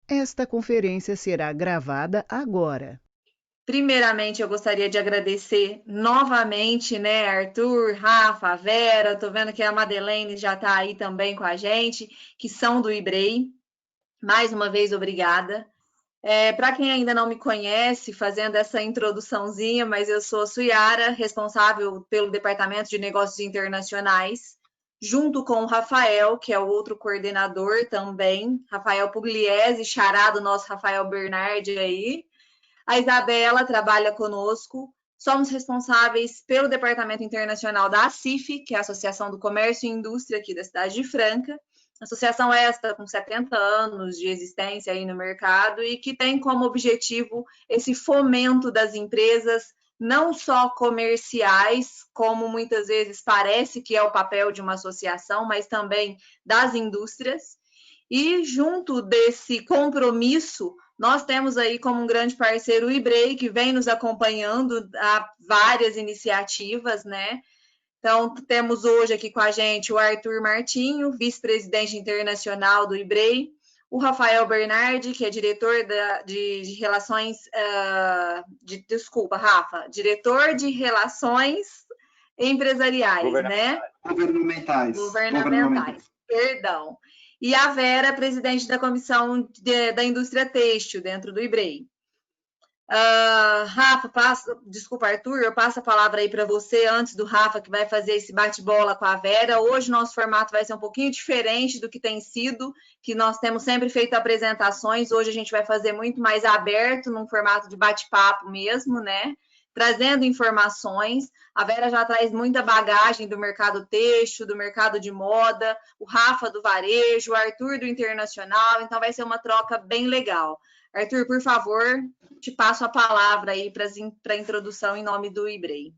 Esta conferência será gravada agora. Primeiramente, eu gostaria de agradecer novamente, né, Arthur, Rafa, Vera, tô vendo que a Madeleine já está aí também com a gente, que são do IBREI. Mais uma vez, obrigada. Para quem ainda não me conhece, fazendo essa introduçãozinha, mas eu sou a Suyara, responsável pelo Departamento de Negócios Internacionais, junto com o Rafael, que é o outro coordenador também, Rafael Pugliese, xará do nosso Rafael Bernardi aí. A Isabela trabalha conosco. Somos responsáveis pelo Departamento Internacional da ACIF, que é a Associação do Comércio e Indústria aqui da cidade de Franca. Associação esta com 70 anos de existência aí no mercado e que tem como objetivo esse fomento das empresas, não só comerciais, como muitas vezes parece que é o papel de uma associação, mas também das indústrias. E junto desse compromisso, nós temos aí como um grande parceiro o IBREI, que vem nos acompanhando a várias iniciativas, né? Então, temos hoje aqui com a gente o Arthur Martinho, vice-presidente internacional do IBREI, o Rafael Bernardi, que é diretor de relações, desculpa, Rafa, diretor de relações empresariais, né? Governamentais, perdão. E a Vera, presidente da Comissão da Indústria Têxtil, dentro do IBREI. Rafa, desculpa, Arthur, eu passo a palavra aí para você, antes do Rafa, que vai fazer esse bate-bola com a Vera. Hoje nosso formato vai ser um pouquinho diferente do que tem sido, que nós temos sempre feito apresentações. Hoje a gente vai fazer muito mais aberto, num formato de bate-papo mesmo, né? Trazendo informações. A Vera já traz muita bagagem do mercado têxtil, do mercado de moda, o Rafa do varejo, o Arthur do internacional, então vai ser uma troca bem legal. Arthur, por favor, te passo a palavra aí para a introdução em nome do IBREI.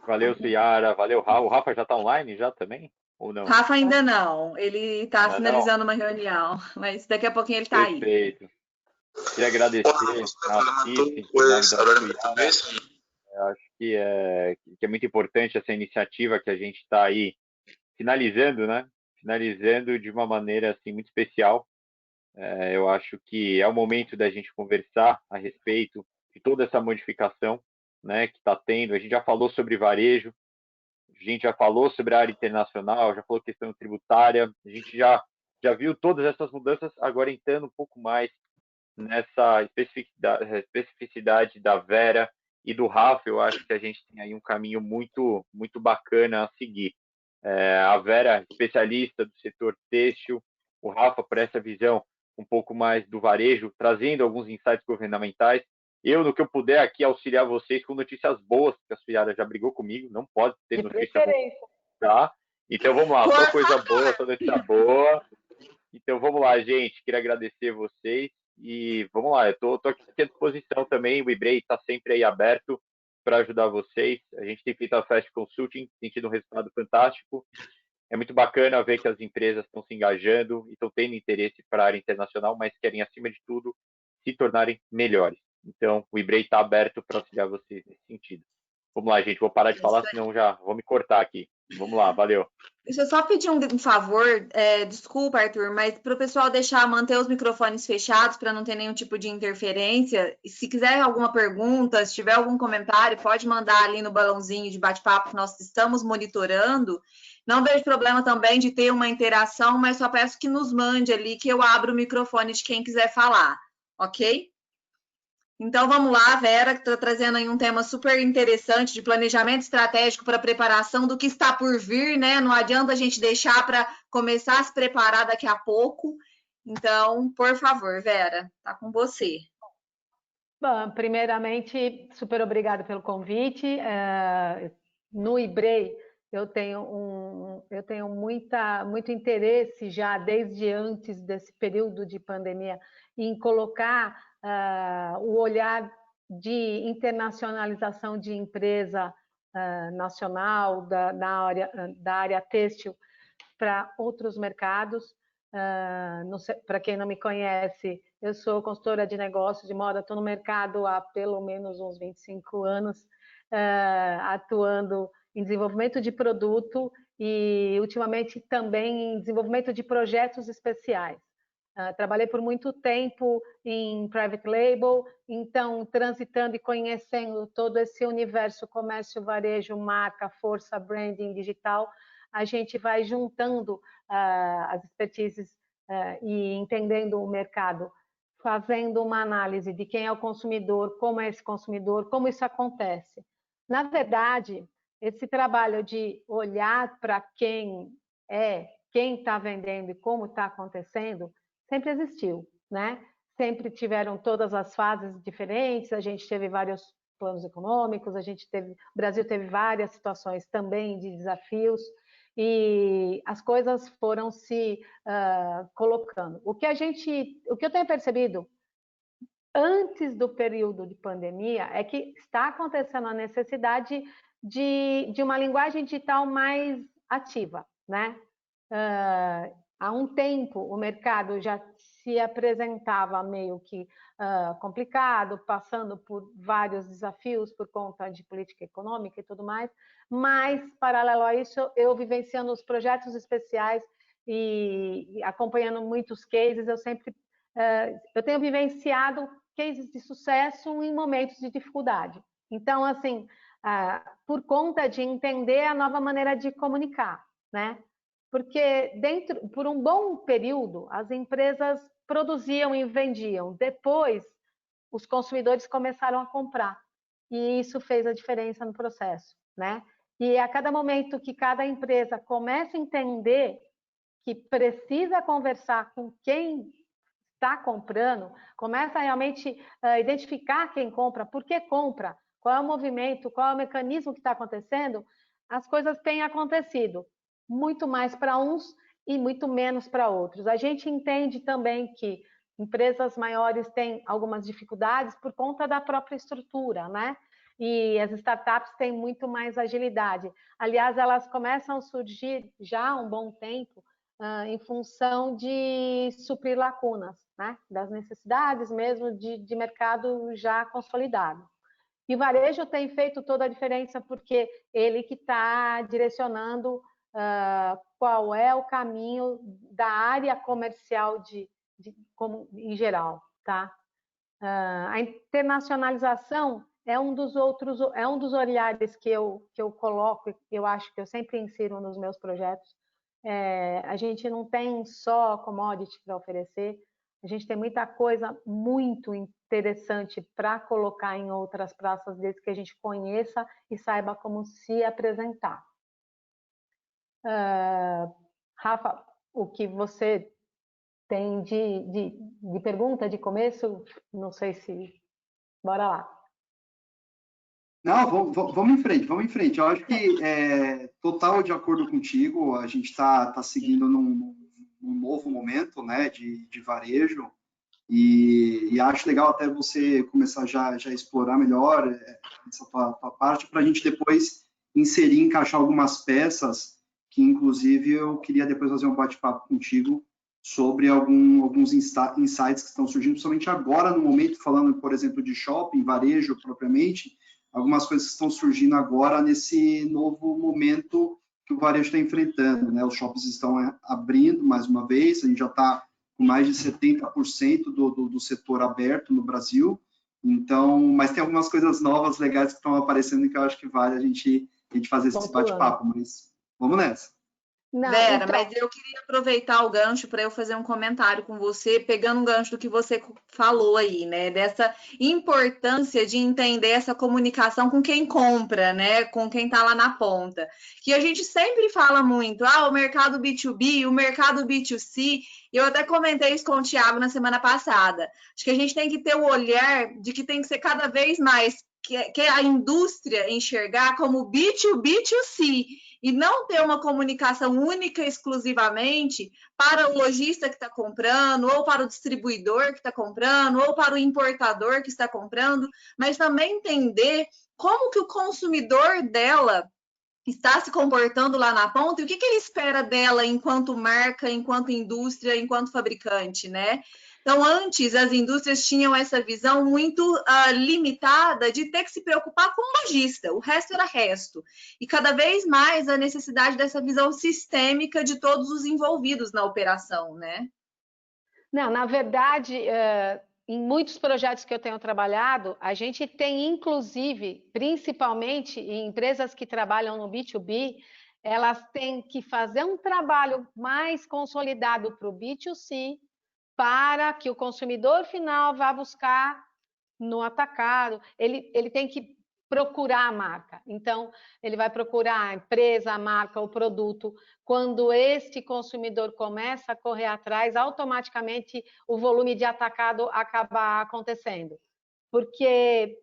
Valeu, Ciara. Valeu, Rafa. O Rafa já está online já também? Ou não? Rafa ainda não. Ele está finalizando uma reunião, mas daqui a pouquinho ele está aí. Perfeito. Queria agradecer a CIF, em nome da Ciara. Acho que é muito importante essa iniciativa que a gente está aí finalizando, né? Finalizando de uma maneira assim muito especial. Eu acho que é o momento da gente conversar a respeito de toda essa modificação, né, que está tendo. A gente já falou sobre varejo, a gente já falou sobre a área internacional, já falou questão tributária, a gente já viu todas essas mudanças, agora entrando um pouco mais nessa especificidade da Vera e do Rafa. Eu acho que a gente tem aí um caminho muito, muito bacana a seguir. A Vera, especialista do setor têxtil, o Rafa, por essa visão um pouco mais do varejo, trazendo alguns insights governamentais. Eu, no que eu puder aqui, auxiliar vocês com notícias boas, porque a Ciara já brigou comigo, não pode ter notícia ruim, tá? Então vamos lá, só coisa boa, só notícia boa. Então vamos lá, gente, queria agradecer vocês e vamos lá, eu tô aqui à disposição também, o IBREI está sempre aí aberto para ajudar vocês. A gente tem feito a Fast Consulting, tem tido um resultado fantástico. É muito bacana ver que as empresas estão se engajando e estão tendo interesse para a área internacional, mas querem, acima de tudo, se tornarem melhores. Então, o IBREI está aberto para auxiliar vocês nesse sentido. Vamos lá, gente. Vou parar de falar, senão já vou me cortar aqui. Vamos lá, valeu. Deixa eu só pedir um favor, desculpa, Arthur, mas para o pessoal manter os microfones fechados para não ter nenhum tipo de interferência. E se quiser alguma pergunta, se tiver algum comentário, pode mandar ali no balãozinho de bate-papo que nós estamos monitorando. Não vejo problema também de ter uma interação, mas só peço que nos mande ali que eu abro o microfone de quem quiser falar, ok? Então vamos lá, Vera, que está trazendo aí um tema super interessante de planejamento estratégico para preparação do que está por vir, né? Não adianta a gente deixar para começar a se preparar daqui a pouco. Então, por favor, Vera, tá com você. Bom, primeiramente, super obrigada pelo convite. No IBREI, eu tenho muito interesse já desde antes desse período de pandemia em colocar o olhar de internacionalização de empresa nacional da área têxtil para outros mercados. Para quem não me conhece, eu sou consultora de negócios de moda, estou no mercado há pelo menos uns 25 anos, atuando em desenvolvimento de produto e, ultimamente, também em desenvolvimento de projetos especiais. Trabalhei por muito tempo em private label, então transitando e conhecendo todo esse universo comércio, varejo, marca, força, branding digital, a gente vai juntando as expertises e entendendo o mercado, fazendo uma análise de quem é o consumidor, como é esse consumidor, como isso acontece. Na verdade, esse trabalho de olhar para quem está vendendo e como está acontecendo, sempre existiu, né? Sempre tiveram todas as fases diferentes, a gente teve vários planos econômicos, o Brasil teve várias situações também de desafios, e as coisas foram se colocando. O que eu tenho percebido antes do período de pandemia é que está acontecendo a necessidade de uma linguagem digital mais ativa, né? Há um tempo o mercado já se apresentava meio que complicado, passando por vários desafios por conta de política econômica e tudo mais, mas, paralelo a isso, eu vivenciando os projetos especiais e acompanhando muitos cases, eu tenho vivenciado cases de sucesso em momentos de dificuldade. Então, assim, por conta de entender a nova maneira de comunicar, né? Porque por um bom período, as empresas produziam e vendiam. Depois, os consumidores começaram a comprar. E isso fez a diferença no processo, né? E a cada momento que cada empresa começa a entender que precisa conversar com quem está comprando, começa a realmente identificar quem compra, por que compra, qual é o movimento, qual é o mecanismo que está acontecendo, as coisas têm acontecido. Muito mais para uns e muito menos para outros. A gente entende também que empresas maiores têm algumas dificuldades por conta da própria estrutura, né? E as startups têm muito mais agilidade. Aliás, elas começam a surgir já há um bom tempo em função de suprir lacunas, né? Das necessidades mesmo de mercado já consolidado. E o varejo tem feito toda a diferença porque ele que está direcionando qual é o caminho da área comercial em geral, tá? A internacionalização é um dos olhares que eu coloco, eu acho que eu sempre insiro nos meus projetos. A gente não tem só commodity para oferecer, a gente tem muita coisa muito interessante para colocar em outras praças, desde que a gente conheça e saiba como se apresentar. Rafa, o que você tem de pergunta de começo? Não sei se... Bora lá. Não, vamos em frente. Eu acho que total de acordo contigo, a gente está seguindo num novo momento, né, de varejo, e acho legal até você começar já a explorar melhor essa tua parte, para a gente depois inserir, encaixar algumas peças que, inclusive, eu queria depois fazer um bate-papo contigo sobre alguns insights que estão surgindo, principalmente agora, no momento, falando, por exemplo, de shopping, varejo, propriamente, algumas coisas que estão surgindo agora nesse novo momento que o varejo está enfrentando, né? Os shoppings estão abrindo, mais uma vez, a gente já está com mais de 70% do setor aberto no Brasil, então, mas tem algumas coisas novas, legais que estão aparecendo e que eu acho que vale a gente fazer esse bate-papo, mas vamos nessa. Não, Vera, então... mas eu queria aproveitar o gancho para eu fazer um comentário com você, pegando um gancho do que você falou aí, né? Dessa importância de entender essa comunicação com quem compra, né? Com quem está lá na ponta. Que a gente sempre fala muito, o mercado B2B, o mercado B2C. Eu até comentei isso com o Thiago na semana passada. Acho que a gente tem que ter o olhar de que tem que ser cada vez mais que a indústria enxergar como B2B2C. E não ter uma comunicação única exclusivamente para o lojista que está comprando, ou para o distribuidor que está comprando, ou para o importador que está comprando, mas também entender como que o consumidor dela está se comportando lá na ponta e o que ele espera dela enquanto marca, enquanto indústria, enquanto fabricante, né? Então, antes, as indústrias tinham essa visão muito limitada de ter que se preocupar com o lojista, o resto era resto. E cada vez mais a necessidade dessa visão sistêmica de todos os envolvidos na operação, né? Não, na verdade, em muitos projetos que eu tenho trabalhado, a gente tem, inclusive, principalmente em empresas que trabalham no B2B, elas têm que fazer um trabalho mais consolidado para o B2C, para que o consumidor final vá buscar no atacado. Ele tem que procurar a marca. Então, ele vai procurar a empresa, a marca, o produto. Quando este consumidor começa a correr atrás, automaticamente o volume de atacado acaba acontecendo. Porque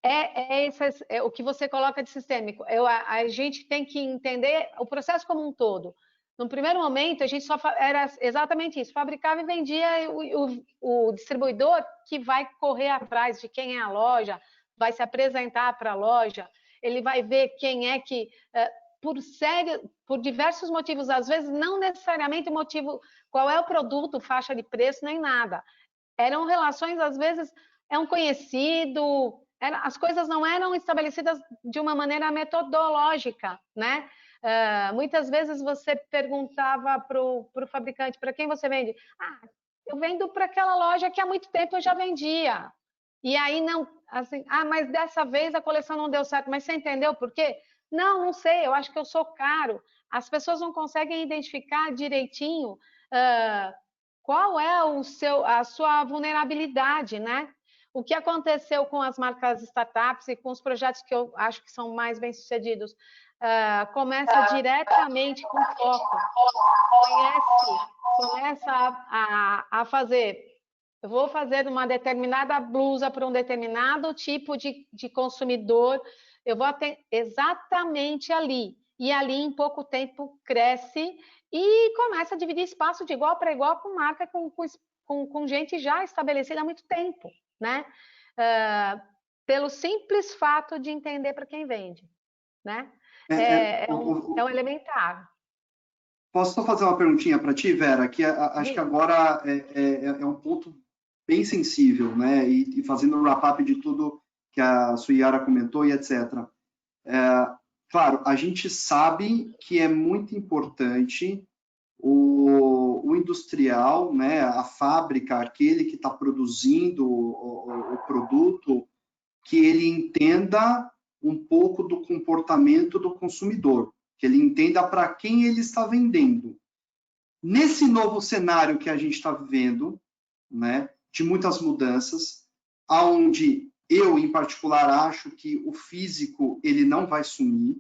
é o que você coloca de sistêmico. A gente tem que entender o processo como um todo. No primeiro momento, a gente só era exatamente isso, fabricava e vendia, o distribuidor que vai correr atrás de quem é a loja, vai se apresentar para a loja, ele vai ver quem é que, por diversos motivos, às vezes não necessariamente o motivo, qual é o produto, faixa de preço, nem nada. Eram relações, às vezes, é um conhecido, as coisas não eram estabelecidas de uma maneira metodológica, né? Muitas vezes você perguntava para o fabricante, para quem você vende? Eu vendo para aquela loja que há muito tempo eu já vendia. E aí não, assim, mas dessa vez a coleção não deu certo. Mas você entendeu por quê? Não sei, eu acho que eu sou caro. As pessoas não conseguem identificar direitinho qual é a sua vulnerabilidade, né? O que aconteceu com as marcas startups e com os projetos que eu acho que são mais bem-sucedidos? Começa diretamente com foco. Começa a fazer. Eu vou fazer uma determinada blusa para um determinado tipo de consumidor. Eu vou exatamente ali. E ali, em pouco tempo, cresce e começa a dividir espaço de igual para igual com marca, com gente já estabelecida há muito tempo, né? Pelo simples fato de entender para quem vende, né? É um elementar. Posso só fazer uma perguntinha para ti, Vera? Que acho que agora é um ponto bem sensível, né? E fazendo um wrap-up de tudo que a Suyara comentou e etc. Claro, a gente sabe que é muito importante o industrial, né? A fábrica, aquele que está produzindo o produto, que ele entenda um pouco do comportamento do consumidor, que ele entenda para quem ele está vendendo. Nesse novo cenário que a gente está vivendo, né, de muitas mudanças, onde eu, em particular, acho que o físico ele não vai sumir,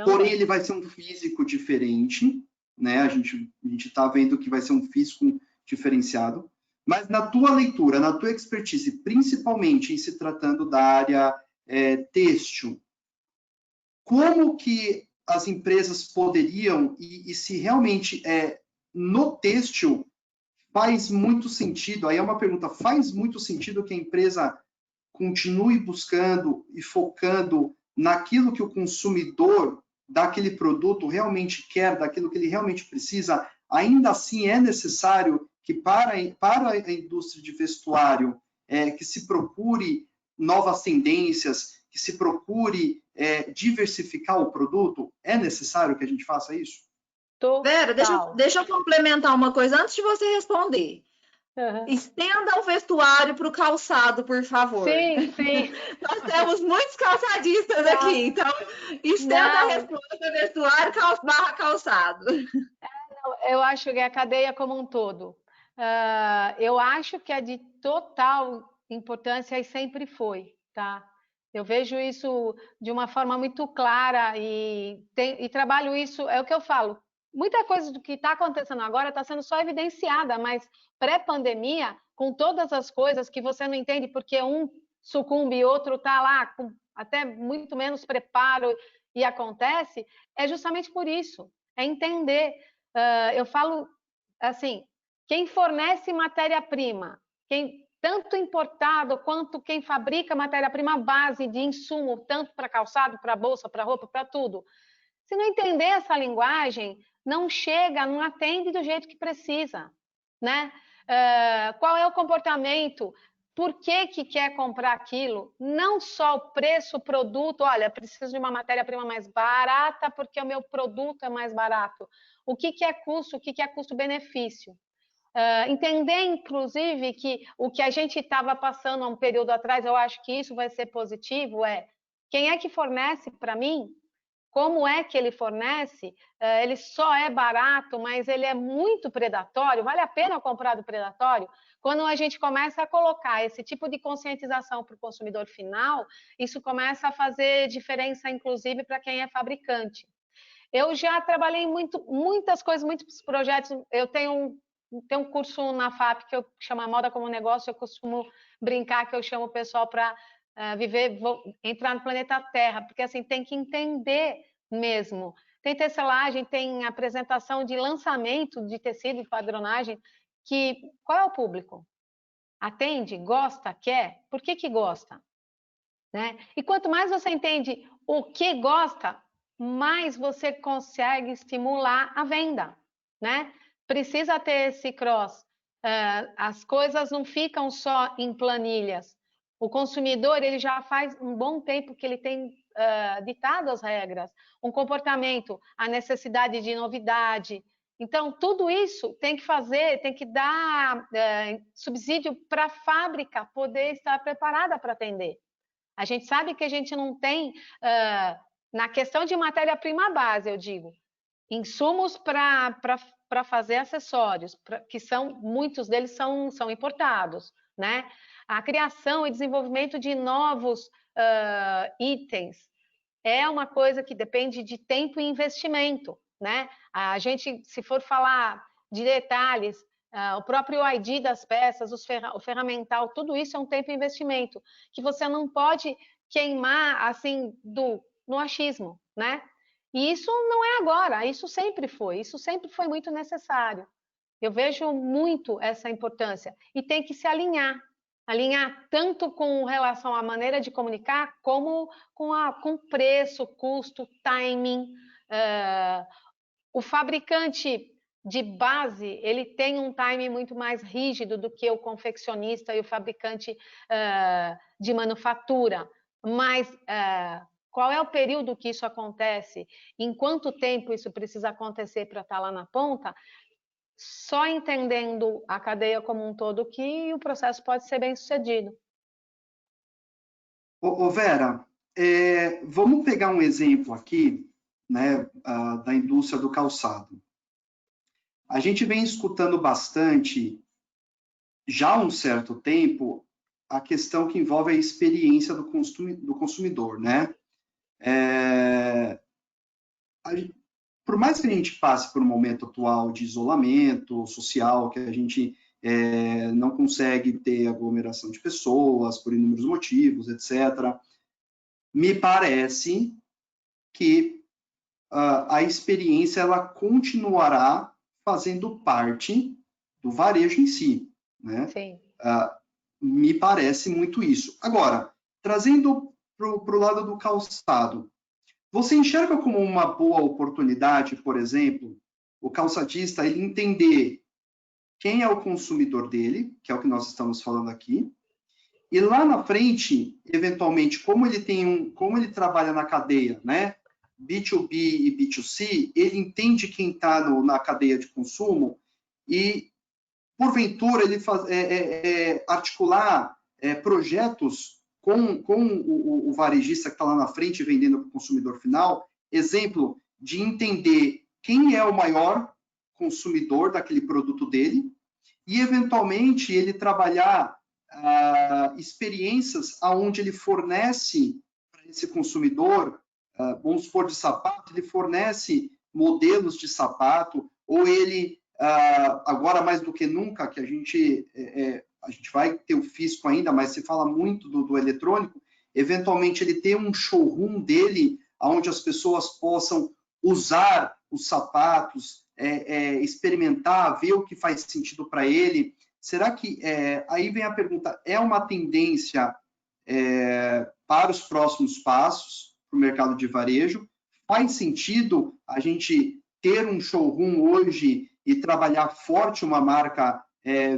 porém ele vai ser um físico diferente, né? A gente está vendo que vai ser um físico diferenciado, mas na tua leitura, na tua expertise, principalmente em se tratando da área têxtil, como que as empresas poderiam, e se realmente no têxtil faz muito sentido, aí é uma pergunta, faz muito sentido que a empresa continue buscando e focando naquilo que o consumidor daquele produto realmente quer, daquilo que ele realmente precisa, ainda assim é necessário que para a indústria de vestuário que se procure novas tendências, que se procure diversificar o produto? É necessário que a gente faça isso? Vera, deixa eu complementar uma coisa antes de você responder. Estenda o vestuário para o calçado, por favor. Sim. Nós temos muitos calçadistas aqui, então estenda a resposta vestuário barra calçado. Eu acho que é a cadeia como um todo. Eu acho que é de total importância e sempre foi, tá? Eu vejo isso de uma forma muito clara e trabalho isso, é o que eu falo. Muita coisa do que está acontecendo agora está sendo só evidenciada, mas pré-pandemia, com todas as coisas que você não entende porque um sucumbe e outro está lá com até muito menos preparo e acontece, é justamente por isso, é entender. Eu falo assim, quem fornece matéria-prima, tanto importado quanto quem fabrica matéria-prima base de insumo, tanto para calçado, para bolsa, para roupa, para tudo. Se não entender essa linguagem, não chega, não atende do jeito que precisa, né? Qual é o comportamento? Por que quer comprar aquilo? Não só o preço, o produto, olha, preciso de uma matéria-prima mais barata porque o meu produto é mais barato. O que é custo? O que é custo-benefício? Entender, inclusive, que o que a gente estava passando há um período atrás, eu acho que isso vai ser positivo, quem é que fornece para mim, como é que ele fornece, ele só é barato, mas ele é muito predatório, vale a pena comprar do predatório? Quando a gente começa a colocar esse tipo de conscientização para o consumidor final, isso começa a fazer diferença, inclusive, para quem é fabricante. Eu já trabalhei em muitas coisas, muitos projetos. Eu tenho um curso na FAP que eu chamo Moda como Negócio. Eu costumo brincar que eu chamo o pessoal para entrar no planeta Terra, porque assim tem que entender mesmo. Tem tecelagem, tem apresentação de lançamento de tecido e padronagem. Qual é o público? Atende? Gosta? Quer? Por que gosta? Né? E quanto mais você entende o que gosta, mais você consegue estimular a venda, né? Precisa ter esse cross. As coisas não ficam só em planilhas. O consumidor, ele já faz um bom tempo que ele tem ditado as regras, um comportamento, a necessidade de novidade. Então, tudo isso tem que dar subsídio para a fábrica poder estar preparada para atender. A gente sabe que a gente não tem, na questão de matéria-prima base, eu digo, insumos para fazer acessórios, que muitos deles são importados, né? A criação e desenvolvimento de novos itens é uma coisa que depende de tempo e investimento, né? A gente, se for falar de detalhes, o próprio ID das peças, o ferramental, tudo isso é um tempo e investimento que você não pode queimar assim no achismo, né? E isso não é agora, isso sempre foi muito necessário. Eu vejo muito essa importância e tem que se alinhar tanto com relação à maneira de comunicar, como com preço, custo, timing. O fabricante de base, ele tem um timing muito mais rígido do que o confeccionista e o fabricante de manufatura. Mas qual é o período que isso acontece? Em quanto tempo isso precisa acontecer para estar lá na ponta? Só entendendo a cadeia como um todo que o processo pode ser bem sucedido. Ô Vera, vamos pegar um exemplo aqui, né, da indústria do calçado. A gente vem escutando bastante, já há um certo tempo, a questão que envolve a experiência do consumidor, né? Por mais que a gente passe por um momento atual de isolamento social, que a gente não consegue ter aglomeração de pessoas por inúmeros motivos, etc., me parece que a experiência ela continuará fazendo parte do varejo em si, né? Sim. Me parece muito isso. Agora, trazendo para o lado do calçado, você enxerga como uma boa oportunidade, por exemplo, o calçadista ele entender quem é o consumidor dele, que é o que nós estamos falando aqui, e lá na frente, eventualmente, como ele trabalha na cadeia, né, B2B e B2C, ele entende quem está na cadeia de consumo e, porventura, ele articular projetos com o varejista que está lá na frente vendendo para o consumidor final, exemplo de entender quem é o maior consumidor daquele produto dele e, eventualmente, ele trabalhar experiências onde ele fornece para esse consumidor, vamos supor, de sapato, ele fornece modelos de sapato, ou ele, agora mais do que nunca, que a gente vai ter o físico ainda, mas se fala muito do eletrônico, eventualmente ele tem um showroom dele, onde as pessoas possam usar os sapatos, experimentar, ver o que faz sentido para ele. Será que, aí vem a pergunta, é uma tendência para os próximos passos para o mercado de varejo? Faz sentido a gente ter um showroom hoje e trabalhar forte uma marca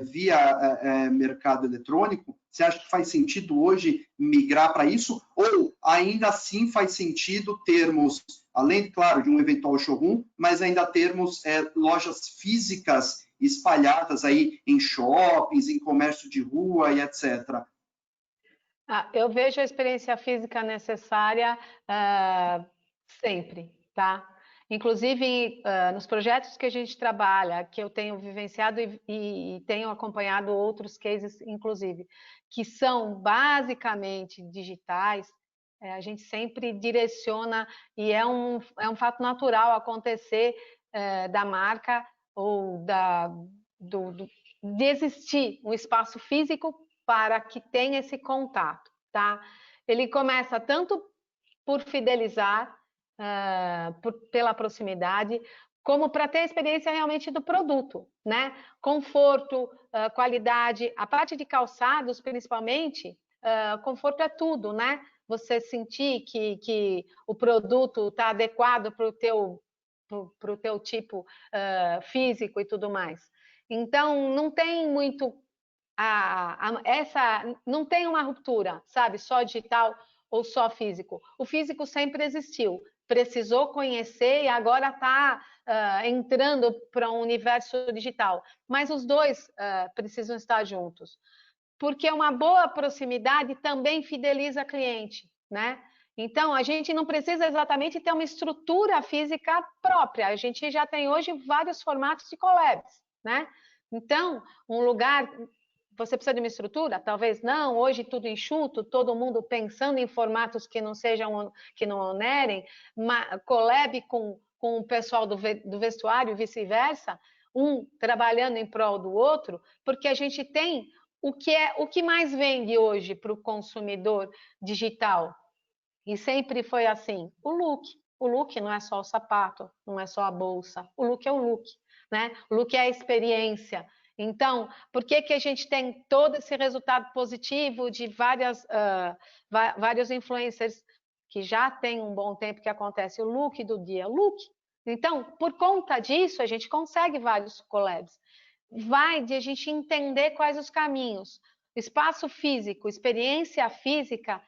via mercado eletrônico? Você acha que faz sentido hoje migrar para isso? Ou ainda assim faz sentido termos, além, claro, de um eventual showroom, mas ainda termos lojas físicas espalhadas aí em shoppings, em comércio de rua e etc. Eu vejo a experiência física necessária sempre, tá? Inclusive, nos projetos que a gente trabalha, que eu tenho vivenciado e tenho acompanhado outros cases, inclusive, que são basicamente digitais, a gente sempre direciona, e é um fato natural acontecer da marca ou de existir um espaço físico para que tenha esse contato, tá? Ele começa tanto por fidelizar, pela proximidade, como para ter a experiência realmente do produto, né? Conforto, qualidade, a parte de calçados, principalmente, conforto é tudo, né? Você sentir que o produto está adequado para o teu tipo físico e tudo mais. Então, não tem muito não tem uma ruptura, sabe? Só digital ou só físico. O físico sempre existiu, precisou conhecer e agora está entrando para um universo digital. Mas os dois precisam estar juntos, porque uma boa proximidade também fideliza cliente, né? Então, a gente não precisa exatamente ter uma estrutura física própria, a gente já tem hoje vários formatos de collabs, né? Então, um lugar... Você precisa de uma estrutura? Talvez não, hoje tudo enxuto, todo mundo pensando em formatos que não sejam, que não onerem, collab com o pessoal do vestuário e vice-versa, um trabalhando em prol do outro, porque a gente tem o que mais vende hoje para o consumidor digital, e sempre foi assim, o look. O look não é só o sapato, não é só a bolsa, o look é o look, né? O look é a experiência. Então, por que a gente tem todo esse resultado positivo de vários influencers que já tem um bom tempo que acontece o look do dia? Look. Então, por conta disso, a gente consegue vários collabs. Vai de a gente entender quais os caminhos. Espaço físico, experiência física,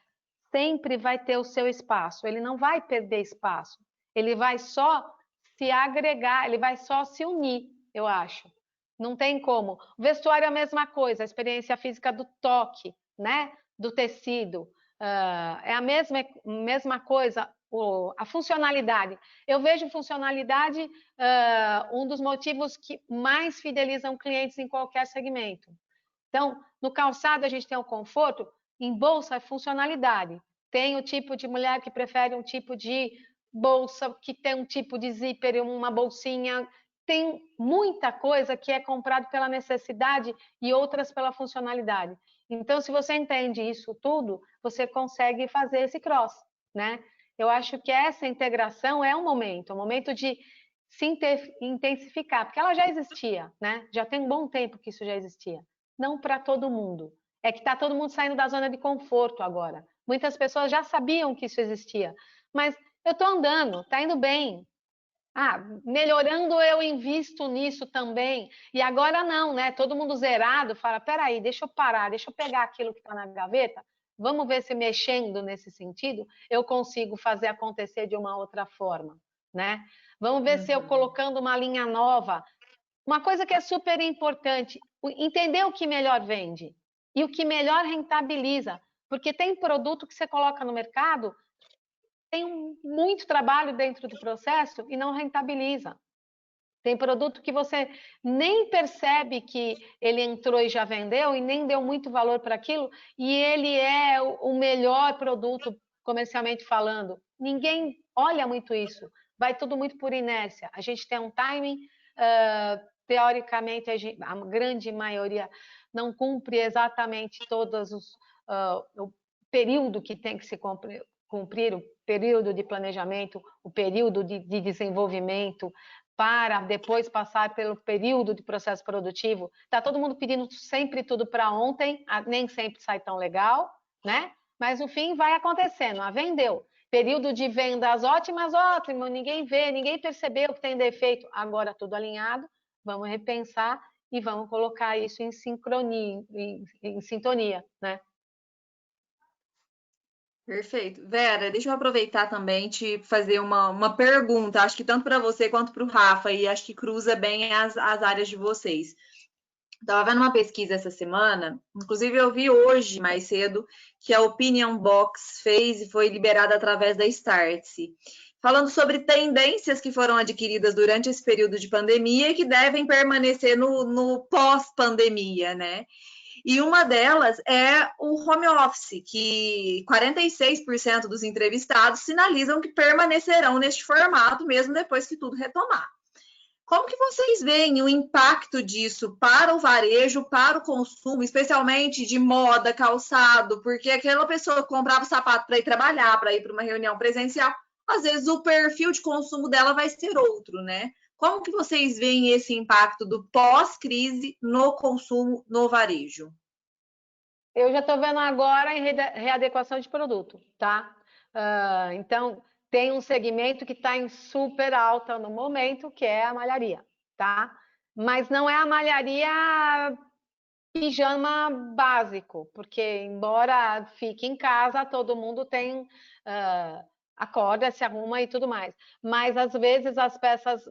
sempre vai ter o seu espaço. Ele não vai perder espaço. Ele vai só se agregar, ele vai só se unir, eu acho. Não tem como. O vestuário é a mesma coisa, a experiência física do toque, né? Do tecido. É a mesma coisa, a funcionalidade. Eu vejo funcionalidade um dos motivos que mais fidelizam clientes em qualquer segmento. Então, no calçado a gente tem o conforto, em bolsa é funcionalidade. Tem o tipo de mulher que prefere um tipo de bolsa, que tem um tipo de zíper, uma bolsinha. Tem muita coisa que é comprado pela necessidade e outras pela funcionalidade. Então, se você entende isso tudo, você consegue fazer esse cross, né? Eu acho que essa integração é um momento de se intensificar, porque ela já existia, né? Já tem um bom tempo que isso já existia. Não para todo mundo. É que está todo mundo saindo da zona de conforto agora. Muitas pessoas já sabiam que isso existia, mas eu estou andando, está indo bem. Melhorando, eu invisto nisso também. E agora não, né? Todo mundo zerado, fala, peraí, deixa eu parar, deixa eu pegar aquilo que está na gaveta, vamos ver se mexendo nesse sentido, eu consigo fazer acontecer de uma outra forma, né? Vamos ver se eu colocando uma linha nova. Uma coisa que é super importante, entender o que melhor vende e o que melhor rentabiliza, porque tem produto que você coloca no mercado, tem muito trabalho dentro do processo e não rentabiliza. Tem produto que você nem percebe que ele entrou e já vendeu e nem deu muito valor para aquilo, e ele é o melhor produto comercialmente falando. Ninguém olha muito isso, vai tudo muito por inércia. A gente tem um timing, teoricamente, a grande maioria não cumpre exatamente todos o período que tem que se cumprir, o período de planejamento, o período de desenvolvimento, para depois passar pelo período de processo produtivo. Está todo mundo pedindo sempre tudo para ontem, nem sempre sai tão legal, né? Mas no fim vai acontecendo, vendeu. Período de vendas ótimas, ótimo, ninguém vê, ninguém percebeu que tem defeito, agora tudo alinhado, vamos repensar e vamos colocar isso em sincronia, em sintonia, né? Perfeito. Vera, deixa eu aproveitar também te fazer uma pergunta, acho que tanto para você quanto para o Rafa, e acho que cruza bem as áreas de vocês. Estava vendo uma pesquisa essa semana, inclusive eu vi hoje, mais cedo, que a Opinion Box fez e foi liberada através da Startse, falando sobre tendências que foram adquiridas durante esse período de pandemia e que devem permanecer no pós-pandemia, né? E uma delas é o home office, que 46% dos entrevistados sinalizam que permanecerão neste formato mesmo depois que tudo retomar. Como que vocês veem o impacto disso para o varejo, para o consumo, especialmente de moda, calçado? Porque aquela pessoa que comprava sapato para ir trabalhar, para ir para uma reunião presencial, às vezes o perfil de consumo dela vai ser outro, né? Como que vocês veem esse impacto do pós-crise no consumo no varejo? Eu já estou vendo agora em readequação de produto, tá? Então, tem um segmento que está em super alta no momento, que é a malharia, tá? Mas não é a malharia pijama básico, porque embora fique em casa, todo mundo tem acorda, se arruma e tudo mais. Mas às vezes as peças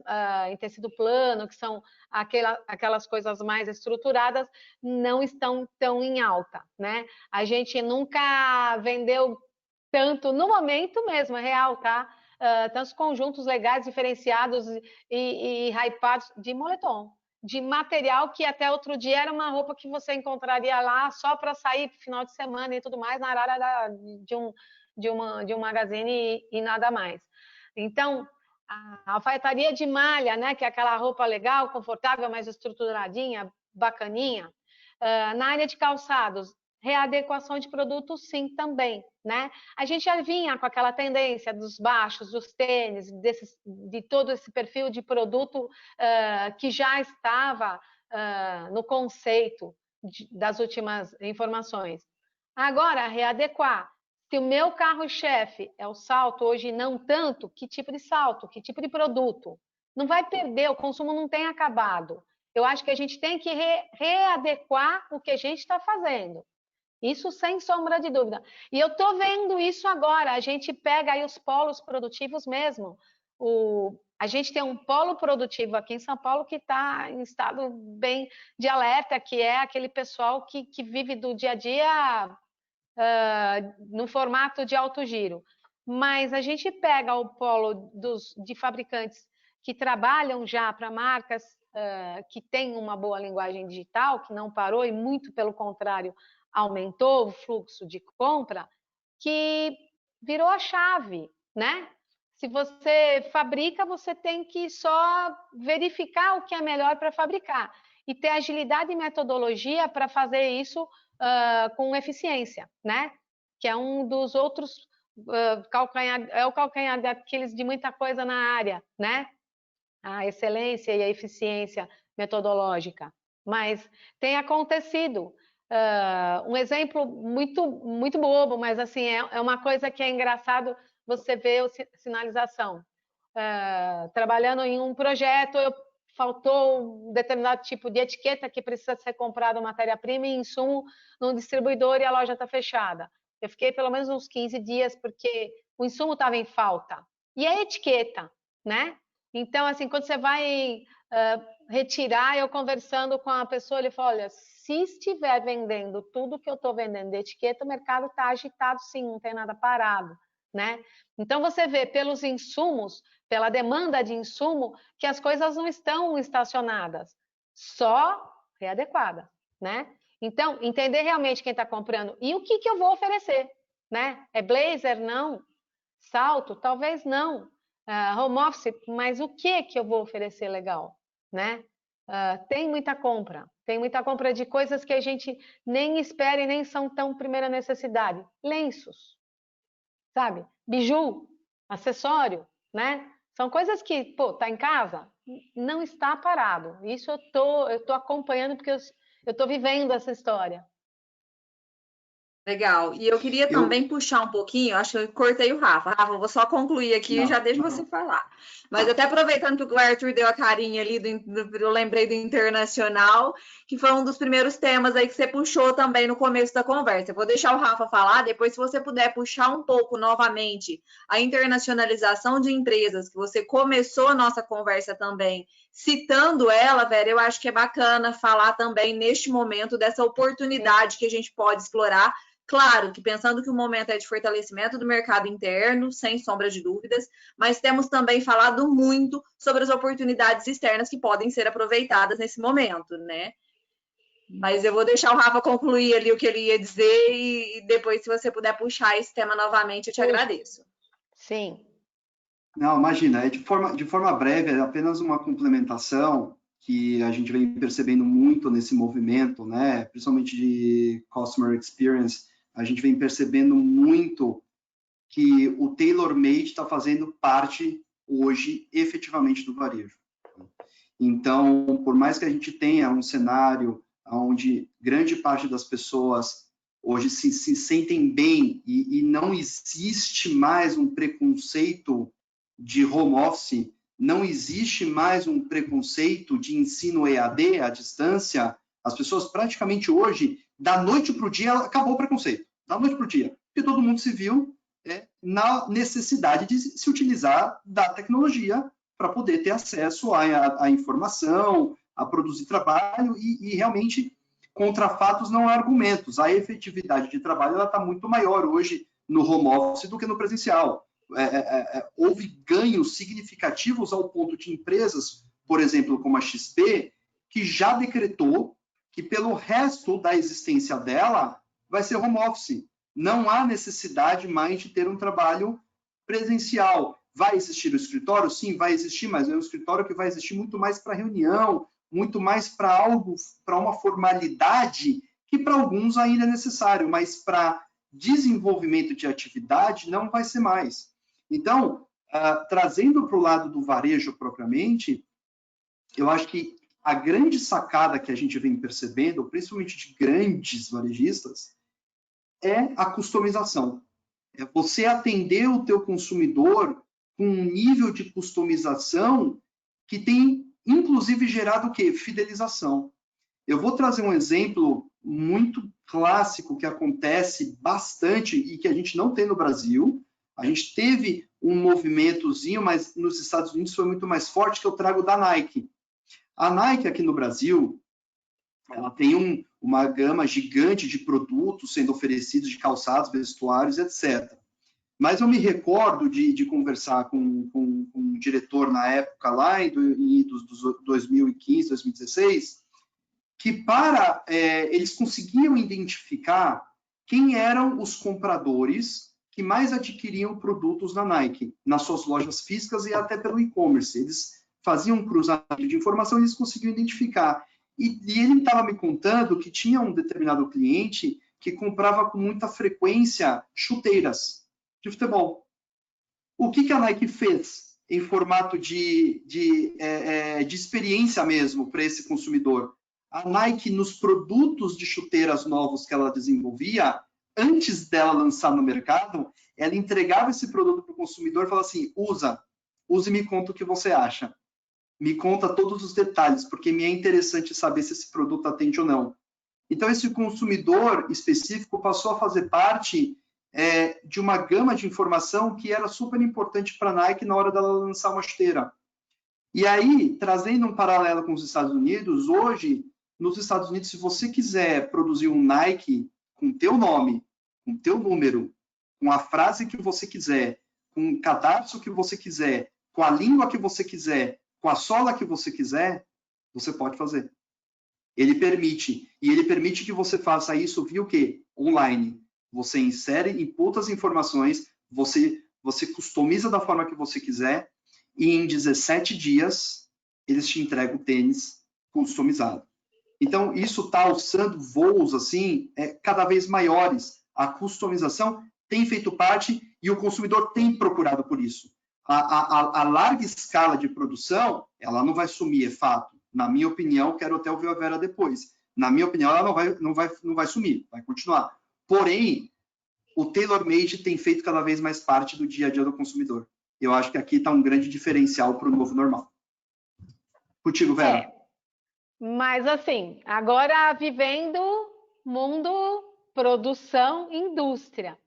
em tecido plano, que são aquelas coisas mais estruturadas, não estão tão em alta, né? A gente nunca vendeu tanto no momento mesmo, é real, tá? Tantos conjuntos legais, diferenciados e hypados de moletom, de material que até outro dia era uma roupa que você encontraria lá só para sair final de semana e tudo mais, na área de um magazine e nada mais. Então, a alfaiataria de malha, né, que é aquela roupa legal, confortável, mais estruturadinha, bacaninha, na área de calçados, readequação de produtos, sim, também, né? A gente já vinha com aquela tendência dos baixos, dos tênis, de todo esse perfil de produto que já estava no conceito das últimas informações. Agora, readequar. Se o meu carro-chefe é o salto, hoje não tanto, que tipo de salto, que tipo de produto? Não vai perder, o consumo não tem acabado. Eu acho que a gente tem que readequar o que a gente está fazendo. Isso sem sombra de dúvida. E eu estou vendo isso agora. A gente pega aí os polos produtivos mesmo. A gente tem um polo produtivo aqui em São Paulo que está em estado bem de alerta, que é aquele pessoal que vive do dia a dia no formato de alto giro. Mas a gente pega o polo de fabricantes que trabalham já para marcas que têm uma boa linguagem digital, que não parou e muito pelo contrário aumentou o fluxo de compra, que virou a chave, né? Se você fabrica, você tem que só verificar o que é melhor para fabricar e ter agilidade e metodologia para fazer isso com eficiência, né? Que é um dos outros calcanhar, é o calcanhar daqueles de muita coisa na área, né? A excelência e a eficiência metodológica. Mas tem acontecido. Um exemplo muito bobo, mas assim é uma coisa que é engraçado você ver a sinalização. Trabalhando em um projeto, faltou um determinado tipo de etiqueta que precisa ser comprado matéria-prima e insumo num distribuidor e a loja está fechada. Eu fiquei pelo menos uns 15 dias porque o insumo estava em falta. E a etiqueta, né? Então, assim, quando você vai retirar, eu conversando com a pessoa, ele falou, olha, se estiver vendendo tudo que eu estou vendendo de etiqueta, o mercado está agitado sim, não tem nada parado, né? Então, você vê pelos insumos, pela demanda de insumo, que as coisas não estão estacionadas, só readequadas, né? Então, entender realmente quem está comprando e o que eu vou oferecer, né? É blazer? Não. Salto? Talvez não. Home office? Mas o que eu vou oferecer legal, né? Tem muita compra de coisas que a gente nem espera e nem são tão primeira necessidade. Lenços, sabe? Biju, acessório, né? São coisas que, pô, tá em casa, não está parado. Isso eu tô acompanhando porque eu tô vivendo essa história. Legal. E eu queria também puxar um pouquinho, acho que eu cortei o Rafa. Rafa, eu vou só concluir aqui e já deixo você falar. Mas até aproveitando que o Arthur deu a carinha ali, eu lembrei do internacional, que foi um dos primeiros temas aí que você puxou também no começo da conversa. Eu vou deixar o Rafa falar, depois se você puder puxar um pouco novamente a internacionalização de empresas, que você começou a nossa conversa também, citando ela, Vera, eu acho que é bacana falar também neste momento dessa oportunidade que a gente pode explorar. Claro que pensando que o momento é de fortalecimento do mercado interno, sem sombra de dúvidas, mas temos também falado muito sobre as oportunidades externas que podem ser aproveitadas nesse momento, né? Mas eu vou deixar o Rafa concluir ali o que ele ia dizer e depois, se você puder puxar esse tema novamente, eu te agradeço. Sim. Não, imagina, de forma breve, é apenas uma complementação que a gente vem percebendo muito nesse movimento, né? Principalmente de Customer Experience, a gente vem percebendo muito que o tailor-made está fazendo parte hoje, efetivamente, do varejo. Então, por mais que a gente tenha um cenário onde grande parte das pessoas hoje se sentem bem e não existe mais um preconceito de home office, não existe mais um preconceito de ensino EAD à distância, as pessoas praticamente hoje, da noite para o dia, acabou o preconceito, da noite para o dia, porque todo mundo se viu na necessidade de se utilizar da tecnologia para poder ter acesso à informação, a produzir trabalho e realmente, contra fatos não há argumentos. A efetividade de trabalho está muito maior hoje no home office do que no presencial. Houve ganhos significativos ao ponto de empresas, por exemplo, como a XP, que já decretou que pelo resto da existência dela vai ser home office. Não há necessidade mais de ter um trabalho presencial. Vai existir o escritório? Sim, vai existir, mas é um escritório que vai existir muito mais para reunião, muito mais para algo, para uma formalidade que para alguns ainda é necessário, mas para desenvolvimento de atividade não vai ser mais. Então, trazendo para o lado do varejo propriamente, eu acho que a grande sacada que a gente vem percebendo, principalmente de grandes varejistas, é a customização. É você atender o teu consumidor com um nível de customização que tem, inclusive, gerado o quê? Fidelização. Eu vou trazer um exemplo muito clássico que acontece bastante e que a gente não tem no Brasil. A gente teve um movimentozinho, mas nos Estados Unidos foi muito mais forte, que eu trago da Nike. A Nike aqui no Brasil, ela tem uma gama gigante de produtos sendo oferecidos, de calçados, vestuários, etc. Mas eu me recordo de conversar com um diretor na época, lá em 2015, 2016, que eles conseguiam identificar quem eram os compradores que mais adquiriam produtos na Nike, nas suas lojas físicas e até pelo e-commerce. Eles faziam um cruzamento de informação e eles conseguiam identificar. E ele estava me contando que tinha um determinado cliente que comprava com muita frequência chuteiras de futebol. O que a Nike fez em formato de experiência mesmo para esse consumidor? A Nike, nos produtos de chuteiras novos que ela desenvolvia, antes dela lançar no mercado, ela entregava esse produto para o consumidor e falava assim, use e me conta o que você acha. Me conta todos os detalhes, porque me é interessante saber se esse produto atende ou não. Então, esse consumidor específico passou a fazer parte de uma gama de informação que era super importante para a Nike na hora dela lançar uma chuteira. E aí, trazendo um paralelo com os Estados Unidos, hoje, nos Estados Unidos, se você quiser produzir um Nike com teu nome, com teu número, com a frase que você quiser, com o cadarço que você quiser, com a língua que você quiser, com a sola que você quiser, você pode fazer. Ele permite. E ele permite que você faça isso via o quê? Online. Você insere, imputa as informações, você customiza da forma que você quiser e em 17 dias eles te entregam o tênis customizado. Então, isso está alçando voos assim, cada vez maiores. A customização tem feito parte e o consumidor tem procurado por isso. A larga escala de produção, ela não vai sumir, é fato. Na minha opinião, quero até ouvir a Vera depois. Na minha opinião, ela não vai sumir, vai continuar. Porém, o tailor-made tem feito cada vez mais parte do dia a dia do consumidor. Eu acho que aqui está um grande diferencial para o novo normal. Contigo, Vera. Mas assim, agora vivendo mundo, produção, indústria.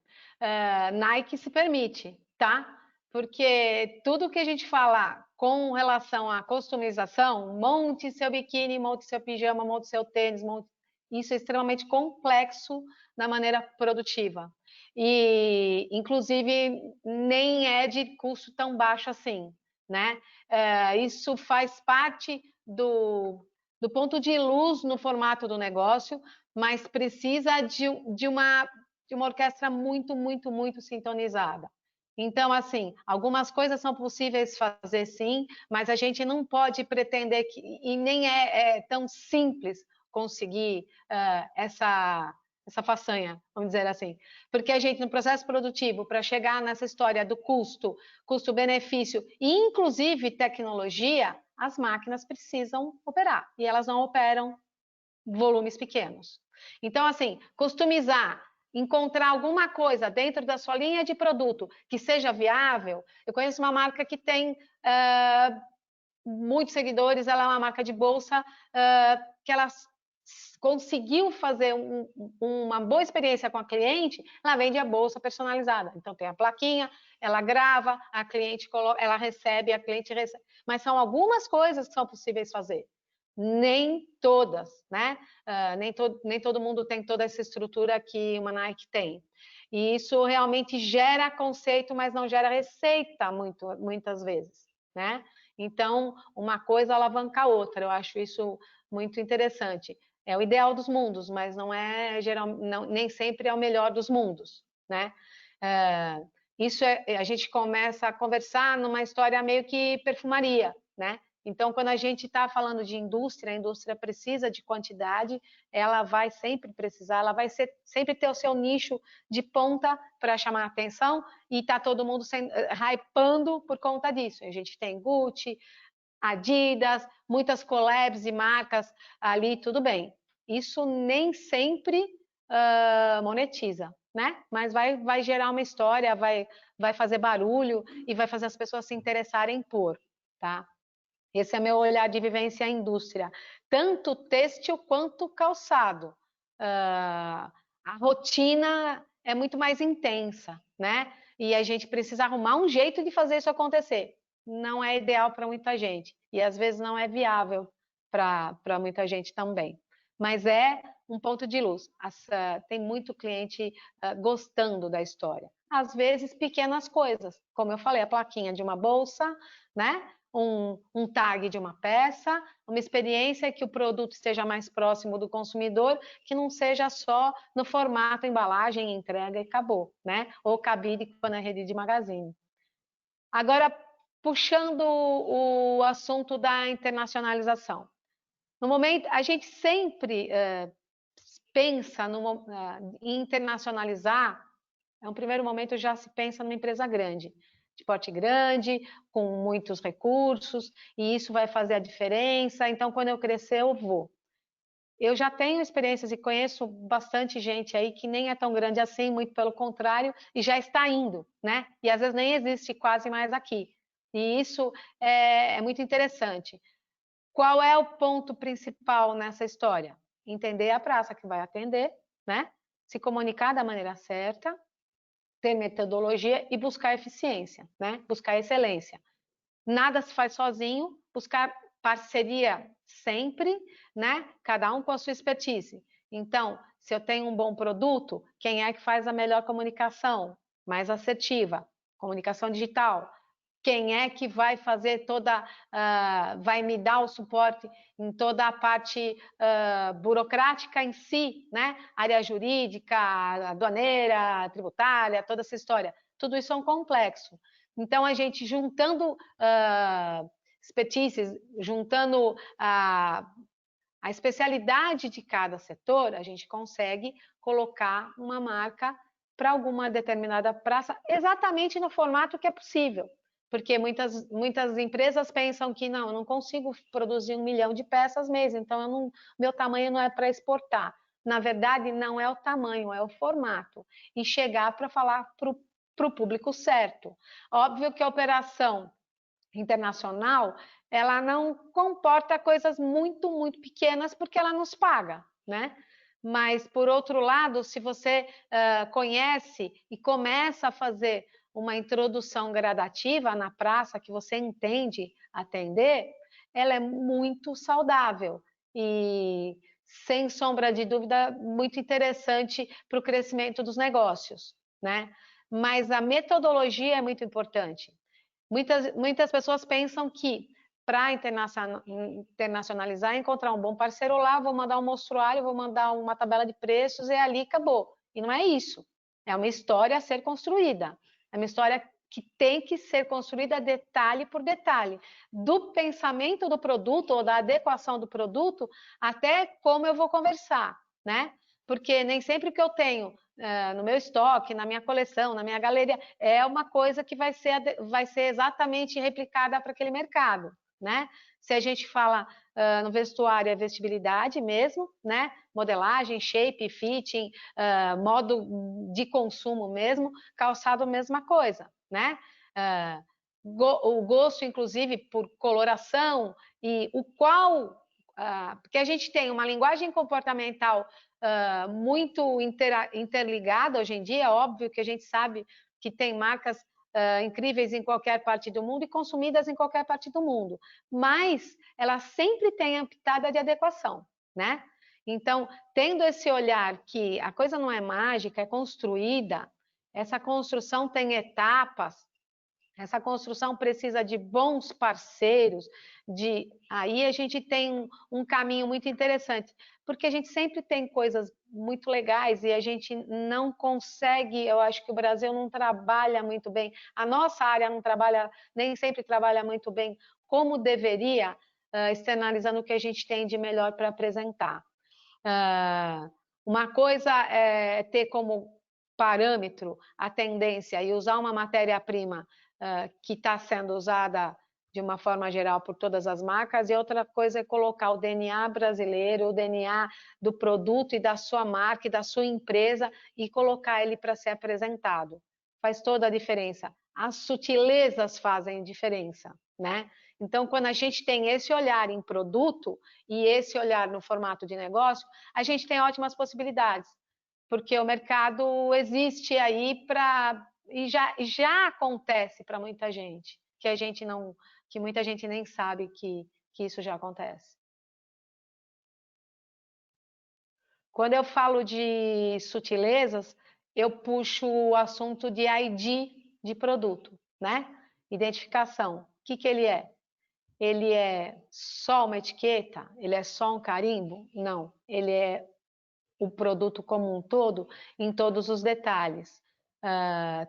Nike se permite, tá? Porque tudo que a gente fala com relação à customização, monte seu biquíni, monte seu pijama, monte seu tênis, isso é extremamente complexo da maneira produtiva. E, inclusive, nem é de custo tão baixo assim, né? Isso faz parte do ponto de luz no formato do negócio, mas precisa de uma orquestra muito, muito, muito sintonizada. Então, assim, algumas coisas são possíveis fazer sim, mas a gente não pode pretender que, e nem é tão simples conseguir essa façanha, vamos dizer assim. Porque a gente, no processo produtivo, para chegar nessa história do custo-benefício, e inclusive tecnologia, as máquinas precisam operar, e elas não operam volumes pequenos. Então, assim, customizar, encontrar alguma coisa dentro da sua linha de produto que seja viável. Eu conheço uma marca que tem muitos seguidores, ela é uma marca de bolsa que ela conseguiu fazer uma boa experiência com a cliente, ela vende a bolsa personalizada. Então, tem a plaquinha, ela grava, a cliente coloca, ela recebe, a cliente recebe. Mas são algumas coisas que são possíveis fazer. Nem todas, né? Nem todo mundo tem toda essa estrutura que uma Nike tem. E isso realmente gera conceito, mas não gera receita muitas vezes, né? Então, uma coisa alavanca a outra. Eu acho isso muito interessante. É o ideal dos mundos, mas não é nem sempre é o melhor dos mundos, né? A gente começa a conversar numa história meio que perfumaria, né? Então, quando a gente está falando de indústria, a indústria precisa de quantidade, ela vai sempre precisar, ela vai sempre ter o seu nicho de ponta para chamar a atenção e está todo mundo hypando por conta disso. A gente tem Gucci, Adidas, muitas collabs e marcas ali, tudo bem. Isso nem sempre monetiza, né? Mas vai gerar uma história, vai fazer barulho e vai fazer as pessoas se interessarem por, tá? Esse é meu olhar de vivência à indústria, tanto têxtil quanto calçado. A rotina é muito mais intensa, né? E a gente precisa arrumar um jeito de fazer isso acontecer. Não é ideal para muita gente e às vezes não é viável para muita gente também. Mas é um ponto de luz. Tem muito cliente gostando da história. Às vezes pequenas coisas, como eu falei, a plaquinha de uma bolsa, né? Um tag de uma peça, uma experiência que o produto esteja mais próximo do consumidor, que não seja só no formato, embalagem, entrega e acabou, né? Ou cabide quando é rede de magazine. Agora, puxando o assunto da internacionalização. No momento, a gente sempre pensa em internacionalizar, no primeiro momento já se pensa numa empresa grande, de porte grande, com muitos recursos, e isso vai fazer a diferença, então quando eu crescer eu vou. Eu já tenho experiências e conheço bastante gente aí que nem é tão grande assim, muito pelo contrário, e já está indo, né? E às vezes nem existe quase mais aqui. E isso é muito interessante. Qual é o ponto principal nessa história? Entender a praça que vai atender, né? Se comunicar da maneira certa, ter metodologia e buscar eficiência, né? Buscar excelência. Nada se faz sozinho, buscar parceria sempre, né? Cada um com a sua expertise. Então, se eu tenho um bom produto, quem é que faz a melhor comunicação? Mais assertiva, comunicação digital. Quem é que vai fazer vai me dar o suporte em toda a parte burocrática em si, né? Área jurídica, aduaneira, tributária, toda essa história. Tudo isso é um complexo. Então, a gente juntando expertises, juntando a especialidade de cada setor, a gente consegue colocar uma marca para alguma determinada praça, exatamente no formato que é possível. Porque muitas empresas pensam que não, eu não consigo produzir 1 milhão de peças mês, então meu tamanho não é para exportar. na verdade, não é o tamanho, é o formato. E chegar para falar para o público certo. Óbvio que a operação internacional, ela não comporta coisas muito, muito pequenas, porque ela nos paga, né? Mas, por outro lado, se você conhece e começa a fazer uma introdução gradativa na praça, que você entende atender, ela é muito saudável e, sem sombra de dúvida, muito interessante para o crescimento dos negócios, né? Mas a metodologia é muito importante. Muitas pessoas pensam que para internacionalizar, encontrar um bom parceiro lá, vou mandar um mostruário, vou mandar uma tabela de preços e ali acabou. E não é isso. É uma história a ser construída. É uma história que tem que ser construída detalhe por detalhe. Do pensamento do produto ou da adequação do produto até como eu vou conversar, né? Porque nem sempre que eu tenho no meu estoque, na minha coleção, na minha galeria, é uma coisa que vai ser exatamente replicada para aquele mercado, né? Se a gente fala no vestuário, é vestibilidade mesmo, né? Modelagem, shape, fitting, modo de consumo mesmo, calçado, mesma coisa, né? O gosto, inclusive, por coloração e o qual... porque a gente tem uma linguagem comportamental muito interligada hoje em dia. É óbvio que a gente sabe que tem marcas incríveis em qualquer parte do mundo e consumidas em qualquer parte do mundo, mas ela sempre tem a pitada de adequação, né? Então, tendo esse olhar que a coisa não é mágica, é construída, essa construção tem etapas, essa construção precisa de bons parceiros, aí a gente tem um caminho muito interessante, porque a gente sempre tem coisas muito legais e a gente não consegue, eu acho que o Brasil não trabalha muito bem, a nossa área não trabalha, nem sempre trabalha muito bem como deveria, externalizando o que a gente tem de melhor para apresentar. Uma coisa é ter como parâmetro a tendência e usar uma matéria-prima que está sendo usada de uma forma geral por todas as marcas, e outra coisa é colocar o DNA brasileiro, o DNA do produto e da sua marca e da sua empresa e colocar ele para ser apresentado. Faz toda a diferença. As sutilezas fazem diferença, né? Então, quando a gente tem esse olhar em produto e esse olhar no formato de negócio, a gente tem ótimas possibilidades, porque o mercado existe aí e já acontece para muita gente, que muita gente nem sabe que isso já acontece. Quando eu falo de sutilezas, eu puxo o assunto de ID de produto, né? Identificação. O que ele é? Ele é só uma etiqueta? Ele é só um carimbo? Não, ele é o produto como um todo, em todos os detalhes.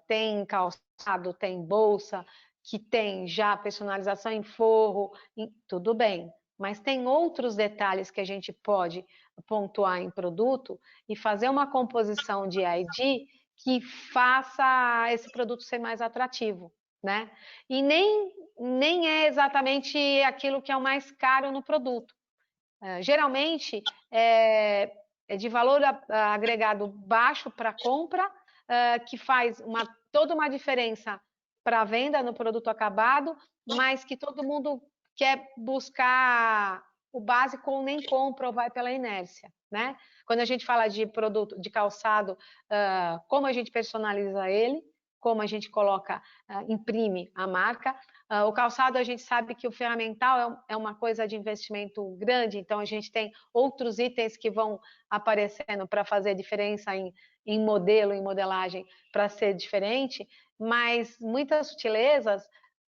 Tem calçado, tem bolsa, que tem já personalização em forro, tudo bem. Mas tem outros detalhes que a gente pode pontuar em produto e fazer uma composição de ID que faça esse produto ser mais atrativo, né? E nem é exatamente aquilo que é o mais caro no produto. Geralmente, é de valor agregado baixo para compra, que faz toda uma diferença para a venda no produto acabado, mas que todo mundo quer buscar o básico ou nem compra ou vai pela inércia, né? Quando a gente fala de produto, de calçado, como a gente personaliza ele, como a gente coloca, imprime a marca. O calçado, a gente sabe que o ferramental é uma coisa de investimento grande, então a gente tem outros itens que vão aparecendo para fazer diferença em modelo, em modelagem, para ser diferente, mas muitas sutilezas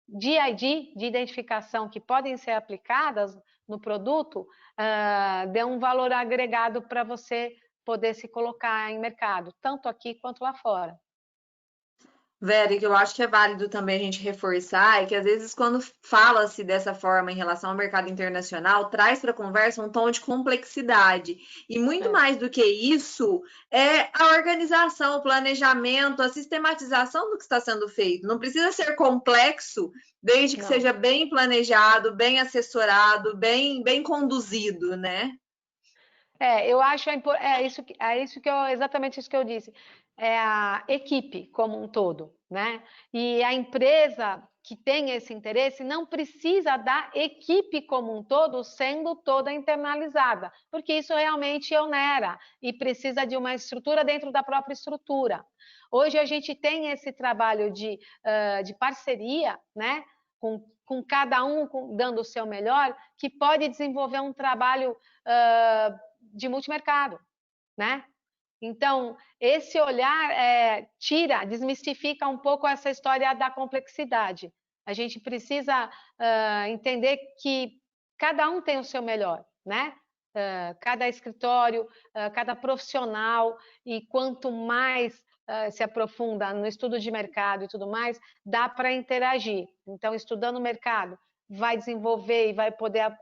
de ID, de identificação, que podem ser aplicadas no produto, dão um valor agregado para você poder se colocar em mercado, tanto aqui quanto lá fora. Vera, que eu acho que é válido também a gente reforçar é que, às vezes, quando fala-se dessa forma em relação ao mercado internacional, traz para a conversa um tom de complexidade. E muito mais do que isso, é a organização, o planejamento, a sistematização do que está sendo feito. Não precisa ser complexo, desde que seja bem planejado, bem assessorado, bem conduzido, né? Eu acho exatamente isso que eu disse. É a equipe como um todo, né? E a empresa que tem esse interesse não precisa da equipe como um todo sendo toda internalizada, porque isso realmente onera e precisa de uma estrutura dentro da própria estrutura. Hoje a gente tem esse trabalho de parceria, né? Com cada um dando o seu melhor, que pode desenvolver um trabalho de multimercado, né? Então, esse olhar desmistifica um pouco essa história da complexidade. A gente precisa entender que cada um tem o seu melhor, né? Cada escritório, cada profissional, e quanto mais se aprofunda no estudo de mercado e tudo mais, dá para interagir. Então, estudando o mercado, vai desenvolver e vai poder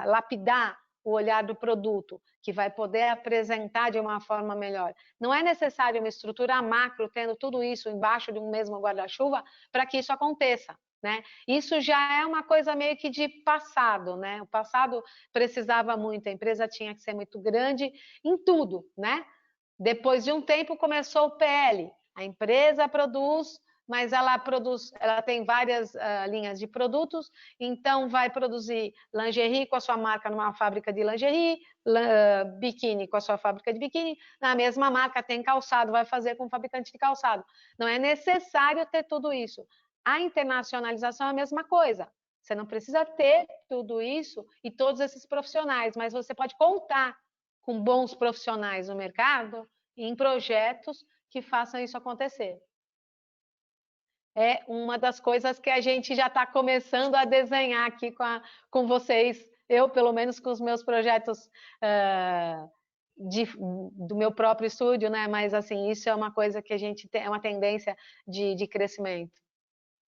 lapidar o olhar do produto, que vai poder apresentar de uma forma melhor. Não é necessário uma estrutura macro, tendo tudo isso embaixo de um mesmo guarda-chuva, para que isso aconteça, né? Isso já é uma coisa meio que de passado, né? O passado precisava muito, a empresa tinha que ser muito grande em tudo, né? Depois de um tempo começou o PL, a empresa produz, mas ela tem várias linhas de produtos, então vai produzir lingerie com a sua marca numa fábrica de lingerie, biquíni com a sua fábrica de biquíni, na mesma marca tem calçado, vai fazer com o fabricante de calçado. Não é necessário ter tudo isso. A internacionalização é a mesma coisa. Você não precisa ter tudo isso e todos esses profissionais, mas você pode contar com bons profissionais no mercado e em projetos que façam isso acontecer. É uma das coisas que a gente já está começando a desenhar aqui com vocês, eu, pelo menos, com os meus projetos do meu próprio estúdio, né? Mas, assim, isso é uma coisa que a gente tem, é uma tendência de crescimento.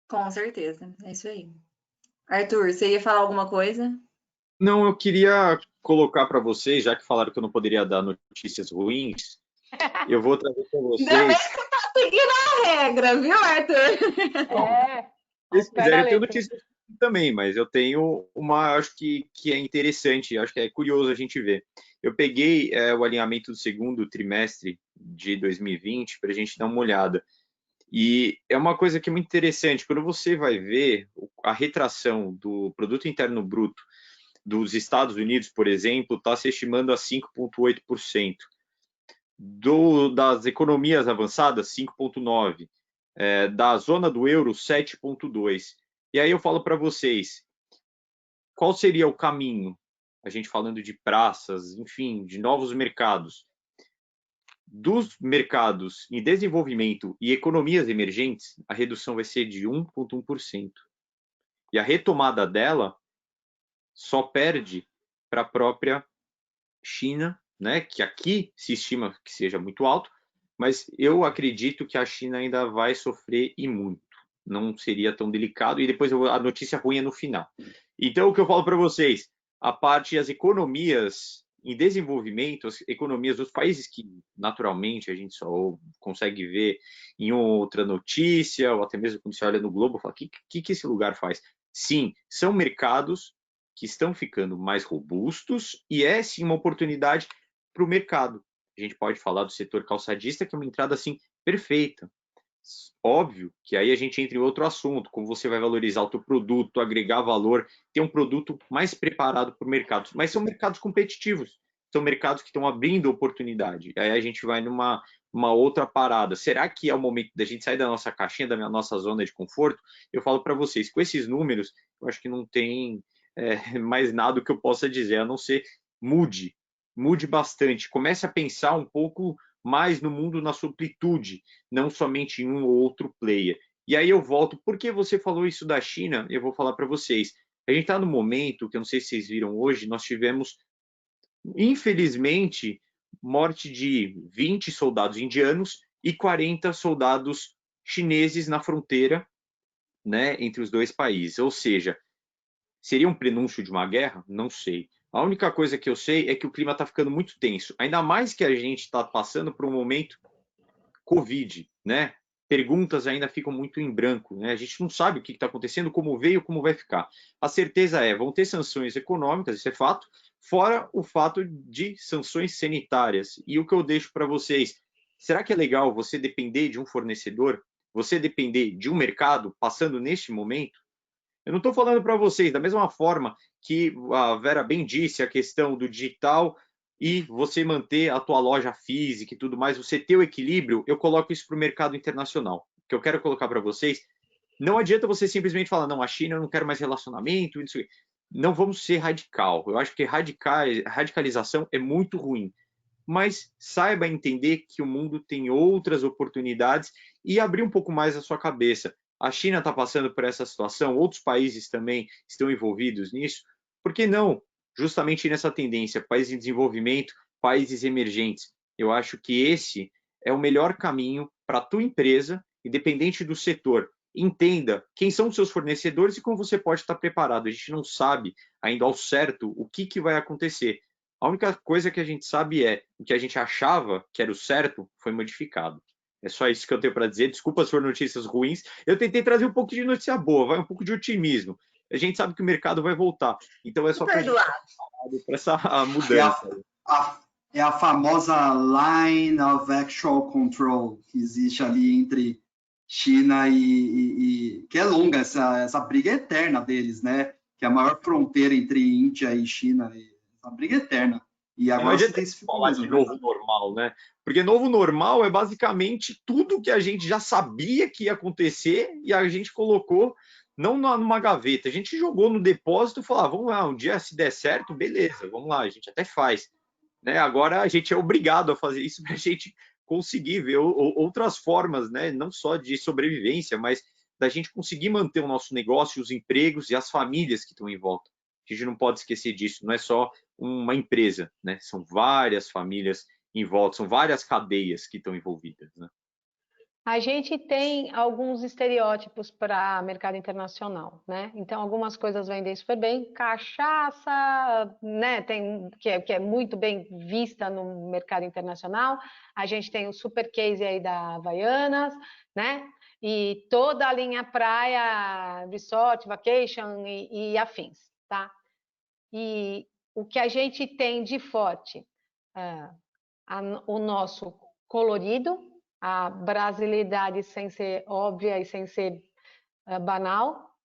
Com certeza, é isso aí. Arthur, você ia falar alguma coisa? Não, eu queria colocar para vocês, já que falaram que eu não poderia dar notícias ruins, eu vou trazer para vocês... Ainda bem que você tá seguindo a regra, viu, Arthur? Se quiserem, eu tenho notícias também, mas eu tenho uma, acho que é interessante, acho que é curioso a gente ver. Eu peguei o alinhamento do segundo trimestre de 2020 para a gente dar uma olhada. E é uma coisa que é muito interessante, quando você vai ver a retração do produto interno bruto dos Estados Unidos, por exemplo, está se estimando a 5,8%. Das economias avançadas, 5,9%. Da zona do euro, 7,2%. E aí eu falo para vocês, qual seria o caminho? A gente falando de praças, enfim, de novos mercados. Dos mercados em desenvolvimento e economias emergentes, a redução vai ser de 1,1%. E a retomada dela só perde para a própria China, né, que aqui se estima que seja muito alto, mas eu acredito que a China ainda vai sofrer e muito. Não seria tão delicado, e depois a notícia ruim é no final. Então, o que eu falo para vocês, as economias em desenvolvimento, as economias dos países que, naturalmente, a gente só consegue ver em outra notícia, ou até mesmo quando você olha no Globo, fala, o que esse lugar faz? Sim, são mercados que estão ficando mais robustos e é, sim, uma oportunidade para o mercado. A gente pode falar do setor calçadista, que é uma entrada, assim, perfeita. Óbvio que aí a gente entra em outro assunto, como você vai valorizar o teu produto, agregar valor, ter um produto mais preparado para o mercado. Mas são mercados competitivos, são mercados que estão abrindo oportunidade. Aí a gente vai numa outra parada. Será que é o momento da gente sair da nossa caixinha, da nossa zona de conforto? Eu falo para vocês, com esses números, eu acho que não tem mais nada que eu possa dizer, a não ser mude bastante, comece a pensar um pouco mais no mundo na sua amplitude, não somente em um ou outro player. E aí eu volto, por que você falou isso da China? Eu vou falar para vocês. A gente está no momento, que eu não sei se vocês viram hoje, nós tivemos, infelizmente, morte de 20 soldados indianos e 40 soldados chineses na fronteira, né, entre os dois países. Ou seja, seria um prenúncio de uma guerra? Não sei. A única coisa que eu sei é que o clima está ficando muito tenso. Ainda mais que a gente está passando por um momento Covid, né? Perguntas ainda ficam muito em branco, né? A gente não sabe o que está acontecendo, como veio, como vai ficar. A certeza vão ter sanções econômicas, isso é fato, Fora o fato de sanções sanitárias. E o que eu deixo para vocês, será que é legal você depender de um fornecedor, você depender de um mercado passando neste momento? Eu não estou falando para vocês, da mesma forma que a Vera bem disse, a questão do digital e você manter a tua loja física e tudo mais, você ter o equilíbrio, eu coloco isso para o mercado internacional. O que eu quero colocar para vocês, não adianta você simplesmente falar, não, a China eu não quero mais relacionamento, isso. Não vamos ser radical. Eu acho que radicalização é muito ruim. Mas saiba entender que o mundo tem outras oportunidades e abrir um pouco mais a sua cabeça. A China está passando por essa situação, outros países também estão envolvidos nisso. Por que não? Justamente nessa tendência, países em desenvolvimento, países emergentes. Eu acho que esse é o melhor caminho para a tua empresa, independente do setor. Entenda quem são os seus fornecedores e como você pode estar preparado. A gente não sabe ainda ao certo o que vai acontecer. A única coisa que a gente sabe é o que a gente achava que era o certo foi modificado. É só isso que eu tenho para dizer. Desculpa se foram notícias ruins. Eu tentei trazer um pouco de notícia boa, vai um pouco de otimismo. A gente sabe que o mercado vai voltar. Então é só para essa mudança. É a famosa line of actual control que existe ali entre China e que é longa, essa briga eterna deles, né? Que é a maior fronteira entre Índia e China, uma briga eterna. E agora você tem esse falar de novo normal, né? Porque novo normal é basicamente tudo que a gente já sabia que ia acontecer e a gente colocou não numa gaveta, a gente jogou no depósito e falou, vamos lá, um dia se der certo, beleza, vamos lá, a gente até faz. Né? Agora a gente é obrigado a fazer isso para a gente conseguir ver outras formas, né? Não só de sobrevivência, mas da gente conseguir manter o nosso negócio, os empregos e as famílias que estão em volta. A gente não pode esquecer disso, não é só uma empresa, né? São várias famílias em volta, são várias cadeias que estão envolvidas, né? A gente tem alguns estereótipos para mercado internacional, né? Então, algumas coisas vendem super bem. Cachaça, né? Que é muito bem vista no mercado internacional. A gente tem o super case aí da Havaianas, né? E toda a linha praia, resort, vacation e afins, tá? E o que a gente tem de forte, o nosso colorido, a brasilidade sem ser óbvia e sem ser banal,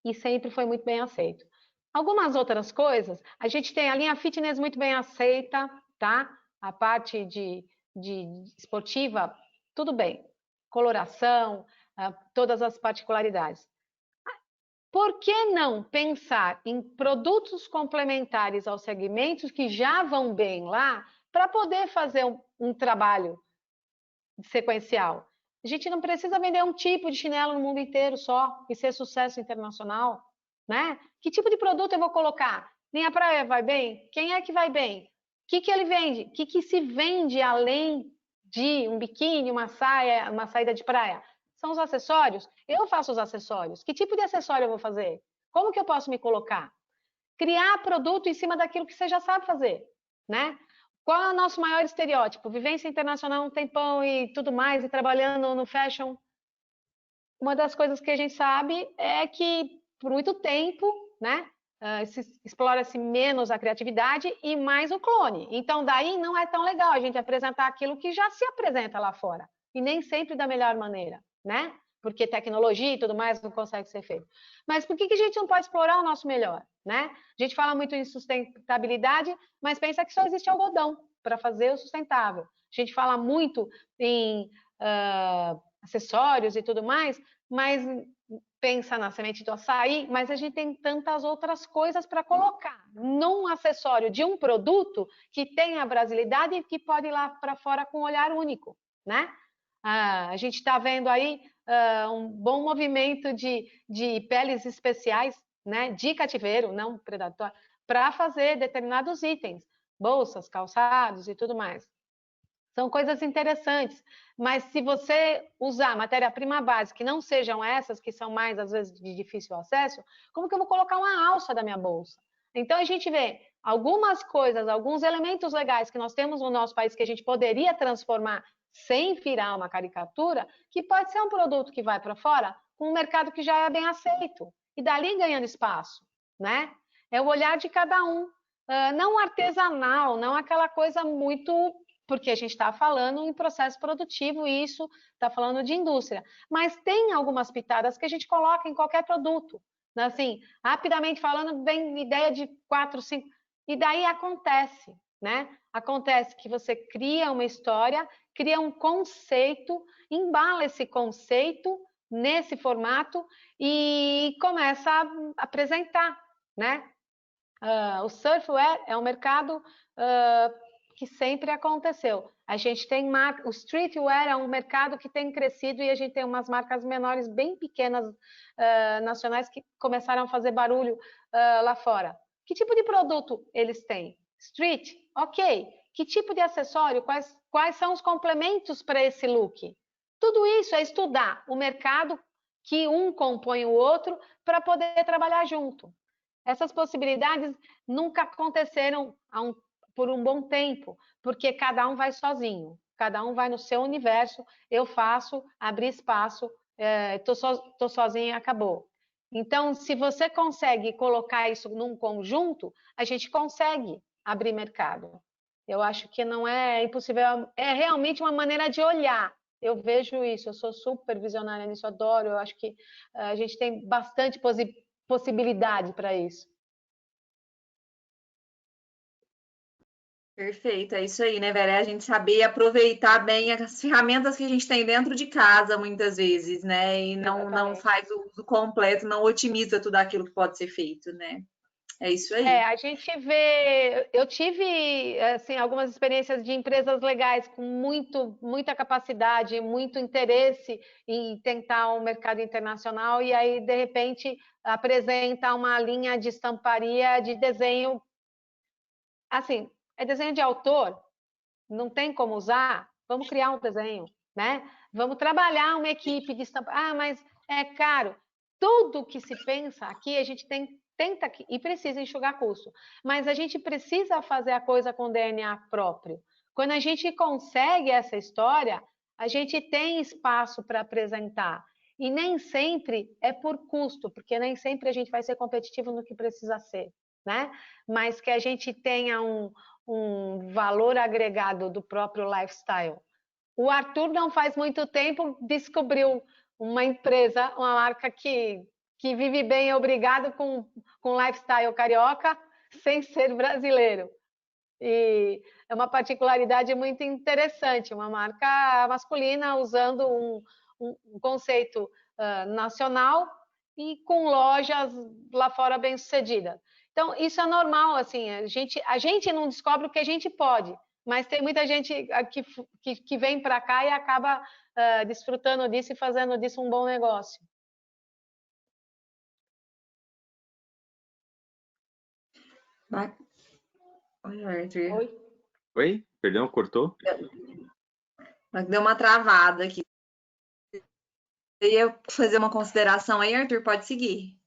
e sempre foi muito bem aceito. Algumas outras coisas, a gente tem a linha fitness muito bem aceita, tá? A parte de esportiva, tudo bem. Coloração, todas as particularidades. Por que não pensar em produtos complementares aos segmentos que já vão bem lá, para poder fazer um trabalho sequencial? A gente não precisa vender um tipo de chinelo no mundo inteiro só e ser sucesso internacional, né? Que tipo de produto eu vou colocar? Linha praia vai bem? Quem é que vai bem? O que ele vende? O que se vende além de um biquíni, uma saia, uma saída de praia? São os acessórios? Eu faço os acessórios. Que tipo de acessório eu vou fazer? Como que eu posso me colocar? Criar produto em cima daquilo que você já sabe fazer, né? Qual é o nosso maior estereótipo? Vivência internacional um tempão e tudo mais, e trabalhando no fashion. Uma das coisas que a gente sabe é que, por muito tempo, né, explora-se menos a criatividade e mais o clone. Então, daí não é tão legal a gente apresentar aquilo que já se apresenta lá fora. E nem sempre da melhor maneira, né? Porque tecnologia e tudo mais não consegue ser feito. Mas por que a gente não pode explorar o nosso melhor, né? A gente fala muito em sustentabilidade, mas pensa que só existe algodão para fazer o sustentável. A gente fala muito em acessórios e tudo mais, mas pensa na semente do açaí, mas a gente tem tantas outras coisas para colocar num acessório de um produto que tem a brasilidade e que pode ir lá para fora com um olhar único, né? A gente está vendo aí um bom movimento de peles especiais, né, de cativeiro, não predatório, para fazer determinados itens, bolsas, calçados e tudo mais. São coisas interessantes, mas se você usar matéria-prima base que não sejam essas, que são mais, às vezes, de difícil acesso, como que eu vou colocar uma alça da minha bolsa? Então, a gente vê algumas coisas, alguns elementos legais que nós temos no nosso país que a gente poderia transformar sem virar uma caricatura, que pode ser um produto que vai para fora com um mercado que já é bem aceito, e dali ganhando espaço, né? É o olhar de cada um. não artesanal, não aquela coisa muito... Porque a gente está falando em processo produtivo e isso está falando de indústria. Mas tem algumas pitadas que a gente coloca em qualquer produto. Assim, rapidamente falando, vem ideia de 4, 5... E daí acontece, né? Acontece que você cria uma história, cria um conceito, embala esse conceito nesse formato e começa a apresentar, né? O surfwear é um mercado que sempre aconteceu. A gente tem o streetwear é um mercado que tem crescido e a gente tem umas marcas menores, bem pequenas, nacionais, que começaram a fazer barulho lá fora. Que tipo de produto eles têm? Street, ok. Que tipo de acessório? Quais são os complementos para esse look? Tudo isso é estudar o mercado que um compõe o outro para poder trabalhar junto. Essas possibilidades nunca aconteceram por um bom tempo, porque cada um vai sozinho, cada um vai no seu universo, eu faço, abri espaço, estou sozinha e acabou. Então, se você consegue colocar isso num conjunto, a gente consegue abrir mercado. Eu acho que não é impossível, é realmente uma maneira de olhar. Eu vejo isso, eu sou super visionária nisso, adoro, eu acho que a gente tem bastante possibilidade para isso. Perfeito, é isso aí, né, Vera? É a gente saber aproveitar bem as ferramentas que a gente tem dentro de casa, muitas vezes, né? E não faz o uso completo, não otimiza tudo aquilo que pode ser feito, né? É isso aí. A gente vê... Eu tive, assim, algumas experiências de empresas legais com muita capacidade, muito interesse em tentar um mercado internacional e aí, de repente, apresenta uma linha de estamparia de desenho. Assim, é desenho de autor, não tem como usar, vamos criar um desenho, né? Vamos trabalhar uma equipe de estamparia. Ah, mas é caro. Tudo que se pensa aqui, a gente tenta e precisa enxugar custo. Mas a gente precisa fazer a coisa com DNA próprio. Quando a gente consegue essa história, a gente tem espaço para apresentar. E nem sempre é por custo, porque nem sempre a gente vai ser competitivo no que precisa ser, né? Mas que a gente tenha um valor agregado do próprio lifestyle. O Arthur, não faz muito tempo, descobriu uma empresa, uma marca que vive bem, obrigado, com lifestyle carioca, sem ser brasileiro. E é uma particularidade muito interessante, uma marca masculina usando um conceito nacional e com lojas lá fora bem-sucedidas. Então, isso é normal, assim, a gente não descobre o que a gente pode, mas tem muita gente que vem para cá e acaba desfrutando disso e fazendo disso um bom negócio. Oi, Arthur. Oi? Perdão, cortou? Deu uma travada aqui. Eu ia fazer uma consideração aí, Arthur, pode seguir.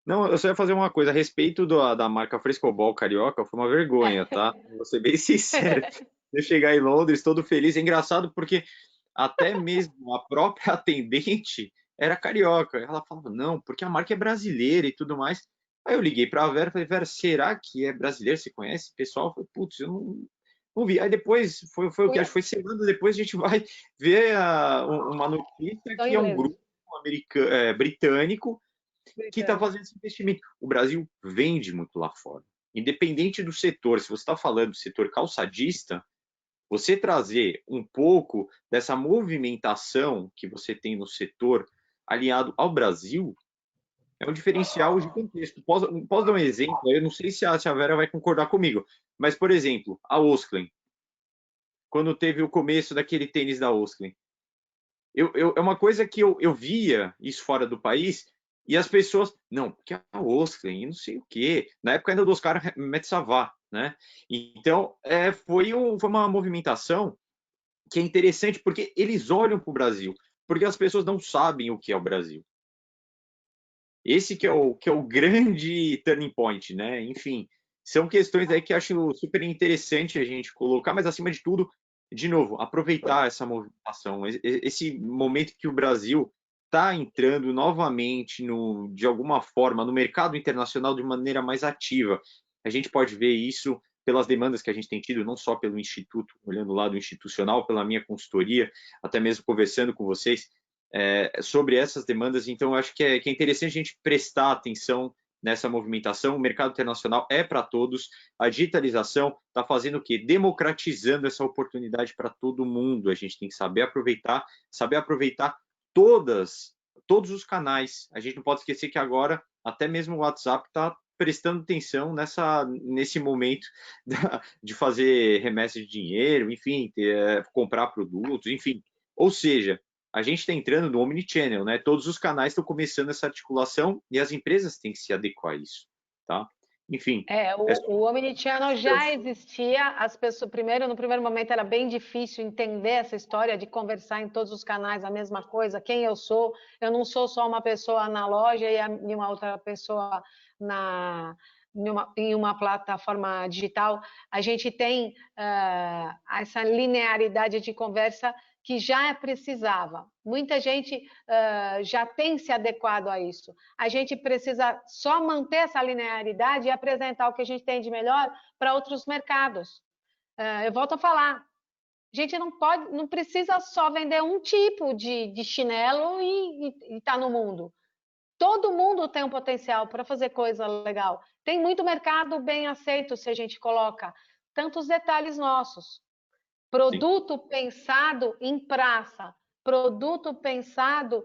Não, eu só ia fazer uma coisa a respeito da marca Frescobol Carioca, foi uma vergonha, tá? Vou ser bem sincero. Eu chegar em Londres todo feliz, é engraçado porque até mesmo a própria atendente era carioca. Ela falava, não, porque a marca é brasileira e tudo mais. Aí eu liguei para a Vera e falei, Vera, será que é brasileiro? Você conhece o pessoal? Eu falei, putz, eu não vi. Aí depois, foi o que? Acho que foi semana depois, a gente vai ver uma notícia que é um grupo britânico que está fazendo esse investimento. O Brasil vende muito lá fora. Independente do setor, se você está falando do setor calçadista, você trazer um pouco dessa movimentação que você tem no setor alinhado ao Brasil é um diferencial gigantesco. Posso dar um exemplo? Eu não sei se a Vera vai concordar comigo, mas, por exemplo, a Osklen, quando teve o começo daquele tênis da Osklen, é uma coisa que eu via isso fora do país e as pessoas, não, porque a Osklen, não sei o quê. Na época ainda do Oscar Metsavá, né? Então, foi uma movimentação que é interessante porque eles olham para o Brasil, porque as pessoas não sabem o que é o Brasil. Esse que é o grande turning point, né? Enfim, são questões aí que acho super interessante a gente colocar, mas acima de tudo, de novo, aproveitar essa movimentação, esse momento que o Brasil está entrando novamente, de alguma forma, no mercado internacional de maneira mais ativa. A gente pode ver isso pelas demandas que a gente tem tido, não só pelo Instituto, olhando o lado institucional, pela minha consultoria, até mesmo conversando com vocês sobre essas demandas. Então, acho que é interessante a gente prestar atenção nessa movimentação. O mercado internacional é para todos. A digitalização está fazendo o quê? Democratizando essa oportunidade para todo mundo. A gente tem que saber aproveitar todos os canais. A gente não pode esquecer que agora até mesmo o WhatsApp está prestando atenção nesse momento de fazer remessa de dinheiro, enfim, comprar produtos, enfim. Ou seja, a gente está entrando no omnichannel, né? Todos os canais estão começando essa articulação e as empresas têm que se adequar a isso, tá? Enfim. O omnichannel já existia, as pessoas, no primeiro momento era bem difícil entender essa história de conversar em todos os canais a mesma coisa, quem eu não sou só uma pessoa na loja e uma outra pessoa em uma plataforma digital. A gente tem essa linearidade de conversa que já precisava. Muita gente já tem se adequado a isso. A gente precisa só manter essa linearidade e apresentar o que a gente tem de melhor para outros mercados. Eu volto a falar, a gente não precisa só vender um tipo de chinelo e tá no mundo. Todo mundo tem um potencial para fazer coisa legal. Tem muito mercado bem aceito se a gente coloca tantos detalhes nossos. Produto Sim. pensado em praça, produto pensado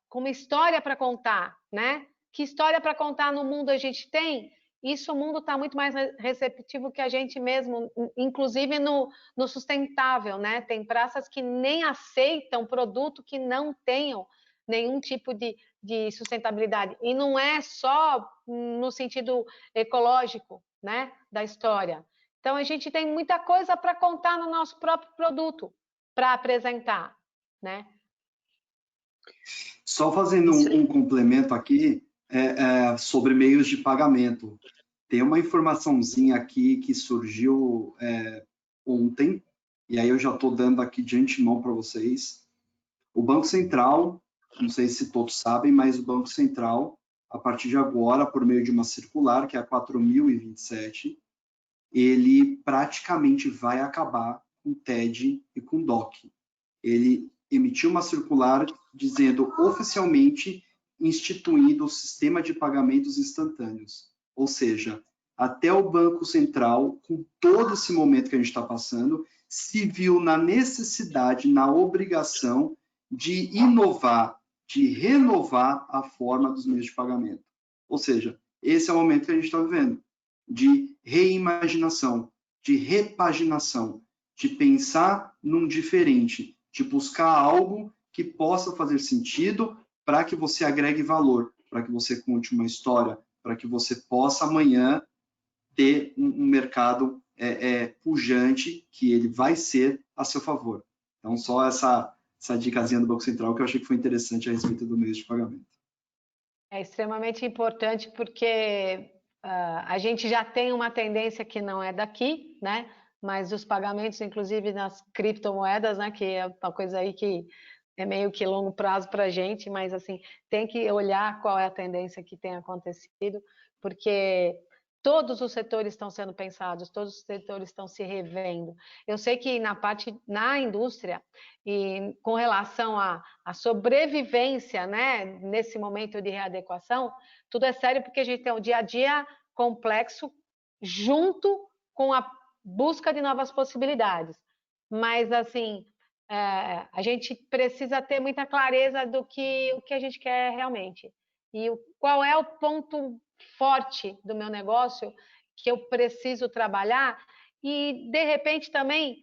com uma história para contar, né? Que história para contar no mundo a gente tem? Isso, o mundo está muito mais receptivo que a gente mesmo, inclusive no sustentável, né? Tem praças que nem aceitam produto que não tenham nenhum tipo de sustentabilidade. E não é só no sentido ecológico, né? Da história. Então, a gente tem muita coisa para contar no nosso próprio produto, para apresentar, né? Só fazendo um complemento aqui sobre meios de pagamento. Tem uma informaçãozinha aqui que surgiu ontem, e aí eu já estou dando aqui de antemão para vocês. O Banco Central, não sei se todos sabem, mas o Banco Central, a partir de agora, por meio de uma circular, que é a 4027, ele praticamente vai acabar com o TED e com o DOC. Ele emitiu uma circular dizendo oficialmente instituindo o sistema de pagamentos instantâneos. Ou seja, até o Banco Central, com todo esse momento que a gente está passando, se viu na necessidade, na obrigação de inovar, de renovar a forma dos meios de pagamento. Ou seja, esse é o momento que a gente está vivendo, de reimaginação, de repaginação, de pensar num diferente, de buscar algo que possa fazer sentido para que você agregue valor, para que você conte uma história, para que você possa amanhã ter um mercado pujante, que ele vai ser a seu favor. Então, só essa dicasinha do Banco Central que eu achei que foi interessante a respeito do meio de pagamento. É extremamente importante porque a gente já tem uma tendência que não é daqui, né? Mas os pagamentos, inclusive nas criptomoedas, né? Que é uma coisa aí que é meio que longo prazo para a gente, mas assim, tem que olhar qual é a tendência que tem acontecido, porque todos os setores estão sendo pensados, todos os setores estão se revendo. Eu sei que na indústria, e com relação à sobrevivência, né, nesse momento de readequação, tudo é sério porque a gente tem o dia a dia complexo junto com a busca de novas possibilidades. Mas, assim, a gente precisa ter muita clareza do que a gente quer realmente. E qual é o ponto forte do meu negócio que eu preciso trabalhar e, de repente, também,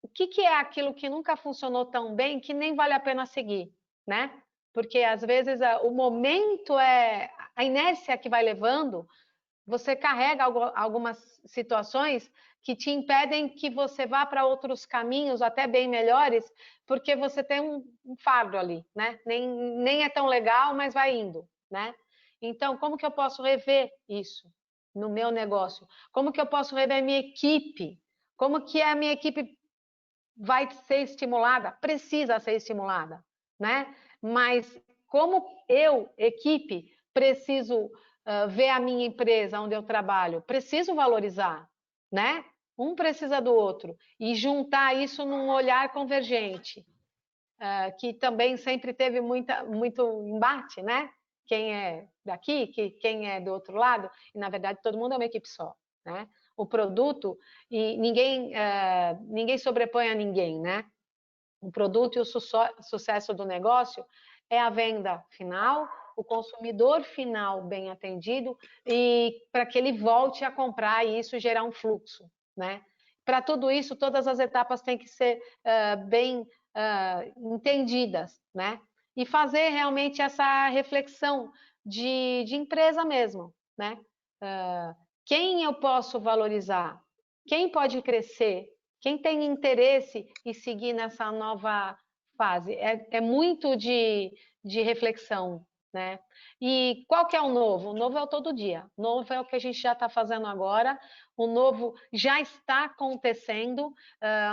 o que é aquilo que nunca funcionou tão bem que nem vale a pena seguir, né? Porque, às vezes, o momento a inércia que vai levando, você carrega algumas situações que te impedem que você vá para outros caminhos até bem melhores, porque você tem um fardo ali, né? Nem é tão legal, mas vai indo, né? Então, como que eu posso rever isso no meu negócio? Como que eu posso rever a minha equipe? Como que a minha equipe vai ser estimulada? Precisa ser estimulada, né? Mas como eu, equipe, preciso ver a minha empresa onde eu trabalho, preciso valorizar, né? Um precisa do outro e juntar isso num olhar convergente, que também sempre teve muito embate, né? Quem é daqui, quem é do outro lado, e na verdade todo mundo é uma equipe só, né? O produto, e ninguém sobrepõe a ninguém, né? O produto e o sucesso do negócio é a venda final, o consumidor final bem atendido e para que ele volte a comprar e isso gerar um fluxo, né? Para tudo isso, todas as etapas têm que ser bem entendidas, né? E fazer realmente essa reflexão de empresa mesmo, né? Quem eu posso valorizar? Quem pode crescer? Quem tem interesse em seguir nessa nova fase? É muito de reflexão, né? E qual que é o novo? O novo é o todo dia. O novo é o que a gente já está fazendo agora. O novo já está acontecendo.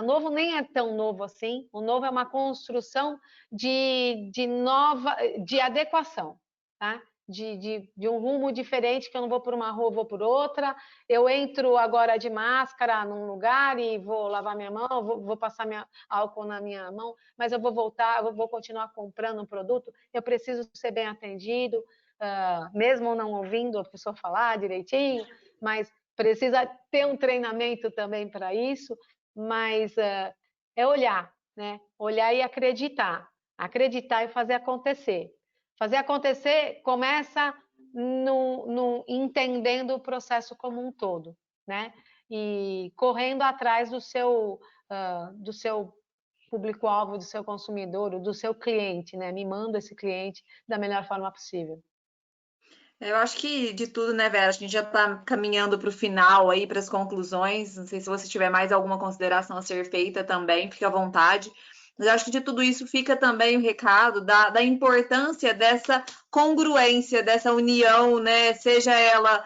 O novo nem é tão novo assim. O novo é uma construção de adequação, tá? De um rumo diferente, que eu não vou por uma rua, vou por outra. Eu entro agora de máscara num lugar e vou lavar minha mão, vou passar álcool na minha mão, mas eu vou voltar, eu vou continuar comprando um produto. Eu preciso ser bem atendido, mesmo não ouvindo a pessoa falar direitinho, mas precisa ter um treinamento também para isso. Mas é olhar, né? Olhar e acreditar e fazer acontecer. Fazer acontecer começa entendendo o processo como um todo, né? E correndo atrás do seu público-alvo, do seu consumidor, do seu cliente, né? Mimando esse cliente da melhor forma possível. Eu acho que de tudo, né, Vera? A gente já está caminhando para o final aí, para as conclusões. Não sei se você tiver mais alguma consideração a ser feita também, fique à vontade. Mas eu acho que de tudo isso fica também o recado da importância dessa congruência, dessa união, né? Seja ela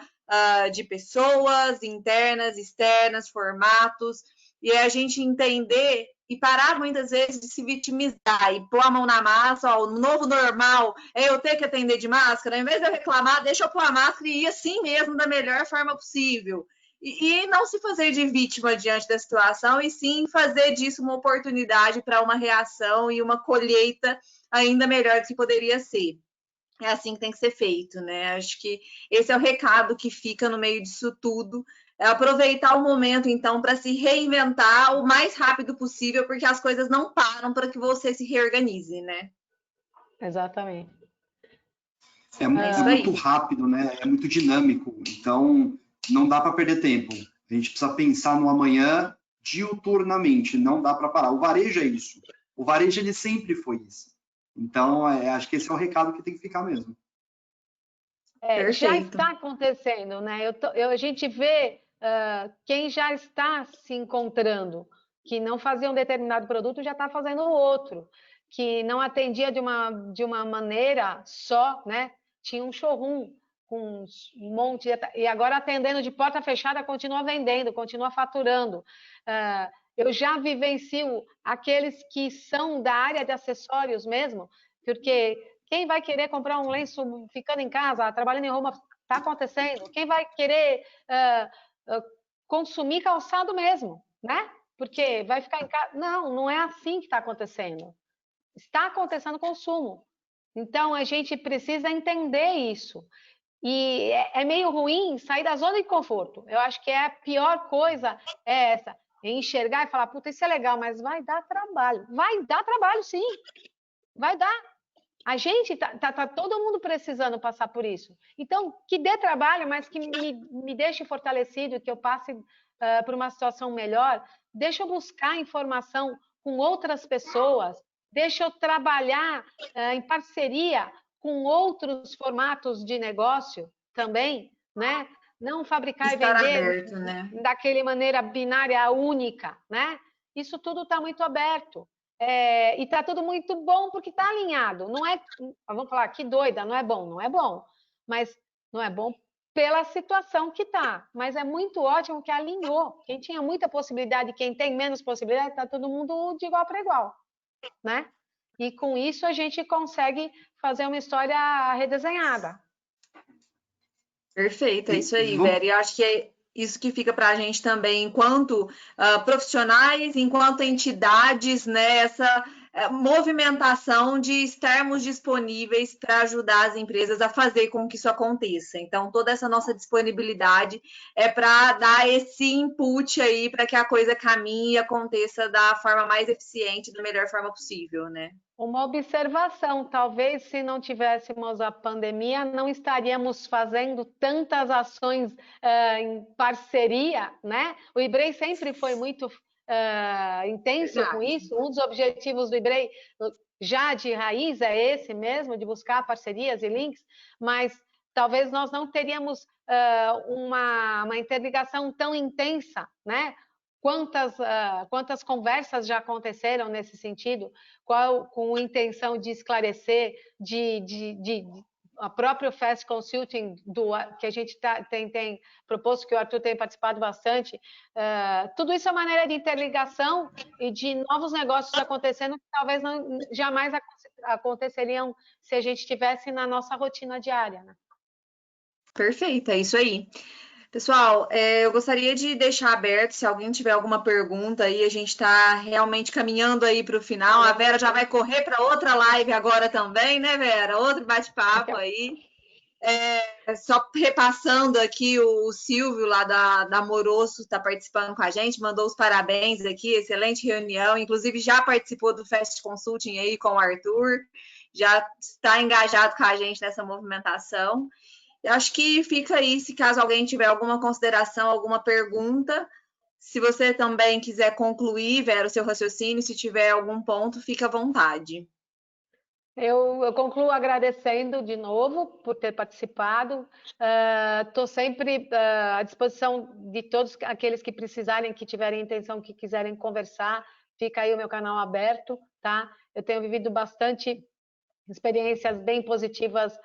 de pessoas internas, externas, formatos, e a gente entender e parar muitas vezes de se vitimizar e pôr a mão na massa, ó, o novo normal é eu ter que atender de máscara, em vez de eu reclamar, deixa eu pôr a máscara e ir assim mesmo, da melhor forma possível. E não se fazer de vítima diante da situação, e sim fazer disso uma oportunidade para uma reação e uma colheita ainda melhor do que poderia ser. É assim que tem que ser feito, né? Acho que esse é o recado que fica no meio disso tudo. É aproveitar o momento, então, para se reinventar o mais rápido possível, porque as coisas não param para que você se reorganize, né? Exatamente. É muito rápido, né? É muito dinâmico. Então, não dá para perder tempo. A gente precisa pensar no amanhã diuturnamente. Não dá para parar. O varejo é isso. O varejo, ele sempre foi isso. Então, acho que esse é o recado que tem que ficar mesmo. Já está acontecendo, né? A gente vê quem já está se encontrando, que não fazia um determinado produto, já está fazendo outro, que não atendia de uma maneira só, né? Tinha um showroom com um monte e agora atendendo de porta fechada, continua vendendo, continua faturando. Eu já vivencio aqueles que são da área de acessórios mesmo, porque quem vai querer comprar um lenço ficando em casa, trabalhando em Roma, está acontecendo. Quem vai querer consumir calçado mesmo, né? Porque vai ficar em casa. Não é assim que está acontecendo. Está acontecendo consumo. Então, a gente precisa entender isso. E é meio ruim sair da zona de conforto. Eu acho que a pior coisa é essa. É enxergar e falar, puta, isso é legal, mas vai dar trabalho. Vai dar trabalho, sim. Vai dar. A gente tá todo mundo precisando passar por isso. Então, que dê trabalho, mas que me deixe fortalecido, que eu passe por uma situação melhor. Deixa eu buscar informação com outras pessoas. Deixa eu trabalhar em parceria com outros formatos de negócio também, né? Não fabricar Estar e vender aberto, né? daquele maneira binária única, né? Isso tudo está muito aberto. E está tudo muito bom porque está alinhado. Não é, vamos falar, que doida, não é bom. Não é bom. Mas não é bom pela situação que está. Mas é muito ótimo que alinhou. Quem tinha muita possibilidade, quem tem menos possibilidade, está todo mundo de igual para igual, né? E com isso a gente consegue fazer uma história redesenhada. Perfeito, é isso aí, Vera. E eu acho que é isso que fica para a gente também, enquanto profissionais, enquanto entidades, né, essa movimentação de estarmos disponíveis para ajudar as empresas a fazer com que isso aconteça. Então, toda essa nossa disponibilidade é para dar esse input aí para que a coisa caminhe e aconteça da forma mais eficiente, da melhor forma possível, né? Uma observação, talvez se não tivéssemos a pandemia, não estaríamos fazendo tantas ações em parceria, né? O IBREI sempre foi muito intenso com isso. Um dos objetivos do IBREI, já de raiz, é esse mesmo, de buscar parcerias e links, mas talvez nós não teríamos uma interligação tão intensa, né? Quantas conversas já aconteceram nesse sentido, com a intenção de esclarecer, a própria Fast Consulting, que a gente tem proposto, que o Arthur tem participado bastante, tudo isso é maneira de interligação e de novos negócios acontecendo que talvez jamais aconteceriam se a gente estivesse na nossa rotina diária, né? Perfeito, é isso aí. Pessoal, eu gostaria de deixar aberto, se alguém tiver alguma pergunta aí, a gente está realmente caminhando aí para o final. A Vera já vai correr para outra live agora também, né, Vera? Outro bate-papo aí. Só repassando aqui, o Silvio lá da Moroso está participando com a gente, mandou os parabéns aqui, excelente reunião, inclusive já participou do Fast Consulting aí com o Arthur, já está engajado com a gente nessa movimentação. Eu acho que fica aí, se caso alguém tiver alguma consideração, alguma pergunta, se você também quiser concluir, Vera, o seu raciocínio, se tiver algum ponto, fica à vontade. Eu concluo agradecendo de novo por ter participado. Estou sempre à disposição de todos aqueles que precisarem, que tiverem intenção, que quiserem conversar. Fica aí o meu canal aberto, tá? Eu tenho vivido bastante experiências bem positivas,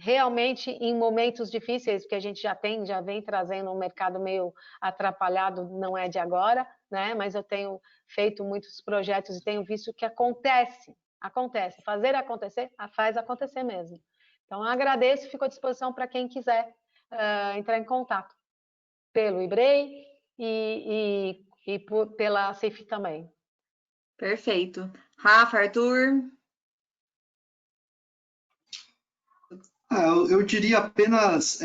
realmente em momentos difíceis, que a gente já vem trazendo um mercado meio atrapalhado, não é de agora, né? Mas eu tenho feito muitos projetos e tenho visto que acontece, fazer acontecer, faz acontecer mesmo. Então, eu agradeço e fico à disposição para quem quiser entrar em contato pelo IBREI e pela CIF também. Perfeito. Rafa, Arthur? Eu diria apenas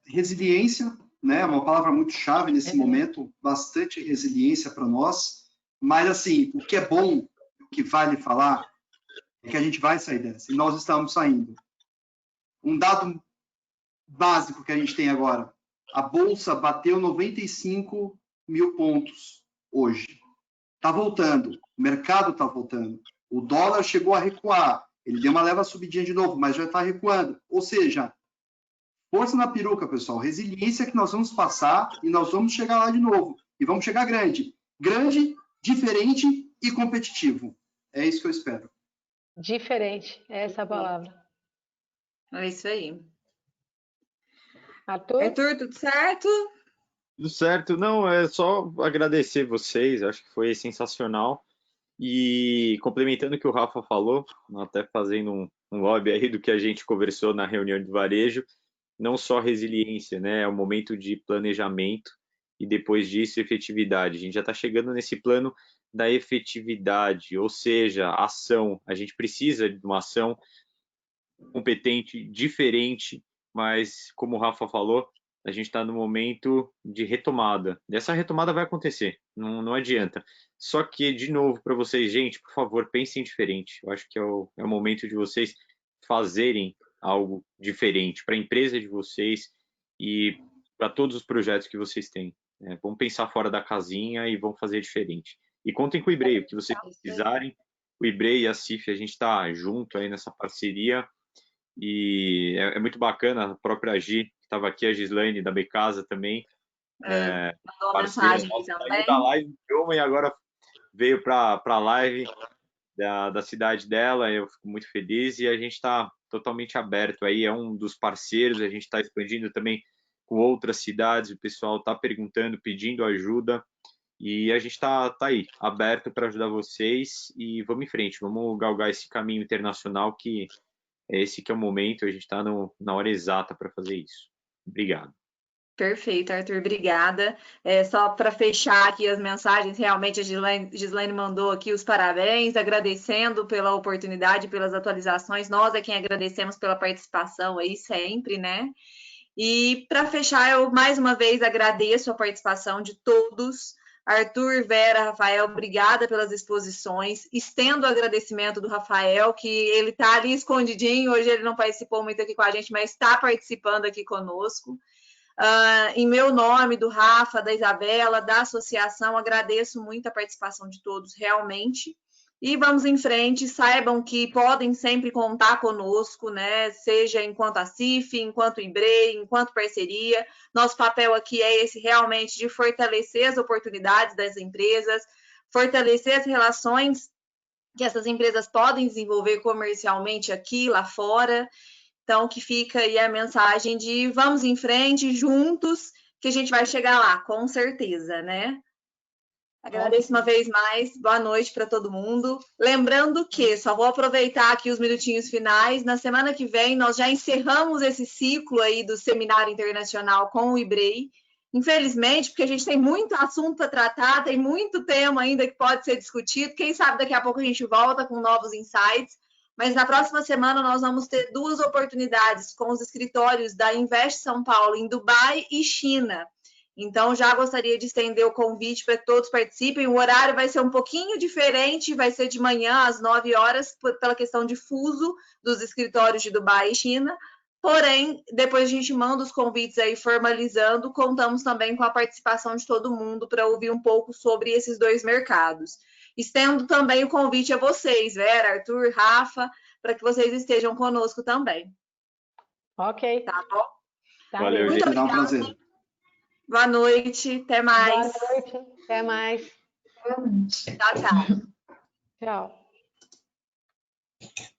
resiliência, né? Uma palavra muito chave nesse momento, bastante resiliência para nós. Mas, assim, o que é bom, o que vale falar, é que a gente vai sair dessa, e nós estamos saindo. Um dado básico que a gente tem agora, a Bolsa bateu 95 mil pontos hoje. Está voltando, o mercado está voltando. O dólar chegou a recuar, ele deu uma leva subidinha de novo, mas já está recuando. Ou seja, força na peruca, pessoal. Resiliência que nós vamos passar e nós vamos chegar lá de novo. E vamos chegar grande. Grande, diferente e competitivo. É isso que eu espero. Diferente, é essa a palavra. É isso aí. Arthur, tudo certo? Tudo certo. Não, é só agradecer vocês, acho que foi sensacional. E complementando o que o Rafa falou, até fazendo um lobby aí do que a gente conversou na reunião de varejo, não só resiliência, né? É um momento de planejamento e depois disso efetividade. A gente já está chegando nesse plano da efetividade, ou seja, ação. A gente precisa de uma ação competente, diferente, mas como o Rafa falou, a gente está no momento de retomada. Essa retomada vai acontecer, não adianta. Só que, de novo, para vocês, gente, por favor, pensem diferente. Eu acho que é o momento de vocês fazerem algo diferente para a empresa de vocês e para todos os projetos que vocês têm. Vamos pensar fora da casinha e vamos fazer diferente. E contem com o IBREI, o que vocês precisarem. O IBREI e a CIF, a gente está junto aí nessa parceria e é muito bacana. A própria Gi, que estava aqui, a Gislaine da Becasa também, mandou parceira mensagem nossa, também. saiu da live e agora veio para a live da cidade dela. Eu fico muito feliz e a gente está totalmente aberto aí, é um dos parceiros, a gente está expandindo também com outras cidades, o pessoal está perguntando, pedindo ajuda e a gente está aí, aberto para ajudar vocês e vamos em frente, vamos galgar esse caminho internacional que esse que é o momento, a gente está na hora exata para fazer isso. Obrigado. Perfeito, Arthur, obrigada. Só para fechar aqui as mensagens, realmente a Gislaine mandou aqui os parabéns, agradecendo pela oportunidade, pelas atualizações. Nós é quem agradecemos pela participação aí sempre, né? E para fechar, eu mais uma vez agradeço a participação de todos. Arthur, Vera, Rafael, obrigada pelas exposições. Estendo o agradecimento do Rafael, que ele está ali escondidinho, hoje ele não participou muito aqui com a gente, mas está participando aqui conosco. Em meu nome, do Rafa, da Isabela, da associação, agradeço muito a participação de todos, realmente. E vamos em frente, saibam que podem sempre contar conosco, né? Seja enquanto ACIF, enquanto IBREI, enquanto parceria. Nosso papel aqui é esse realmente de fortalecer as oportunidades das empresas, fortalecer as relações que essas empresas podem desenvolver comercialmente aqui, lá fora. Então, que fica aí a mensagem de vamos em frente, juntos, que a gente vai chegar lá, com certeza, né? Agradeço uma vez mais, boa noite para todo mundo. Lembrando que, só vou aproveitar aqui os minutinhos finais, na semana que vem nós já encerramos esse ciclo aí do Seminário Internacional com o IBREI. Infelizmente, porque a gente tem muito assunto para tratar, tem muito tema ainda que pode ser discutido. Quem sabe daqui a pouco a gente volta com novos insights. Mas na próxima semana nós vamos ter 2 oportunidades com os escritórios da Invest São Paulo em Dubai e China. Então, já gostaria de estender o convite para que todos participem. O horário vai ser um pouquinho diferente, vai ser de manhã às 9 horas, pela questão de fuso dos escritórios de Dubai e China. Porém, depois a gente manda os convites aí formalizando, contamos também com a participação de todo mundo para ouvir um pouco sobre esses 2 mercados. Estendo também o convite a vocês, Vera, Arthur, Rafa, para que vocês estejam conosco também. Ok. Tá bom? Tá. Valeu, Muito gente. obrigado. Um prazer. Boa noite, até mais. Boa noite, até mais. Tchau, tchau. Tchau.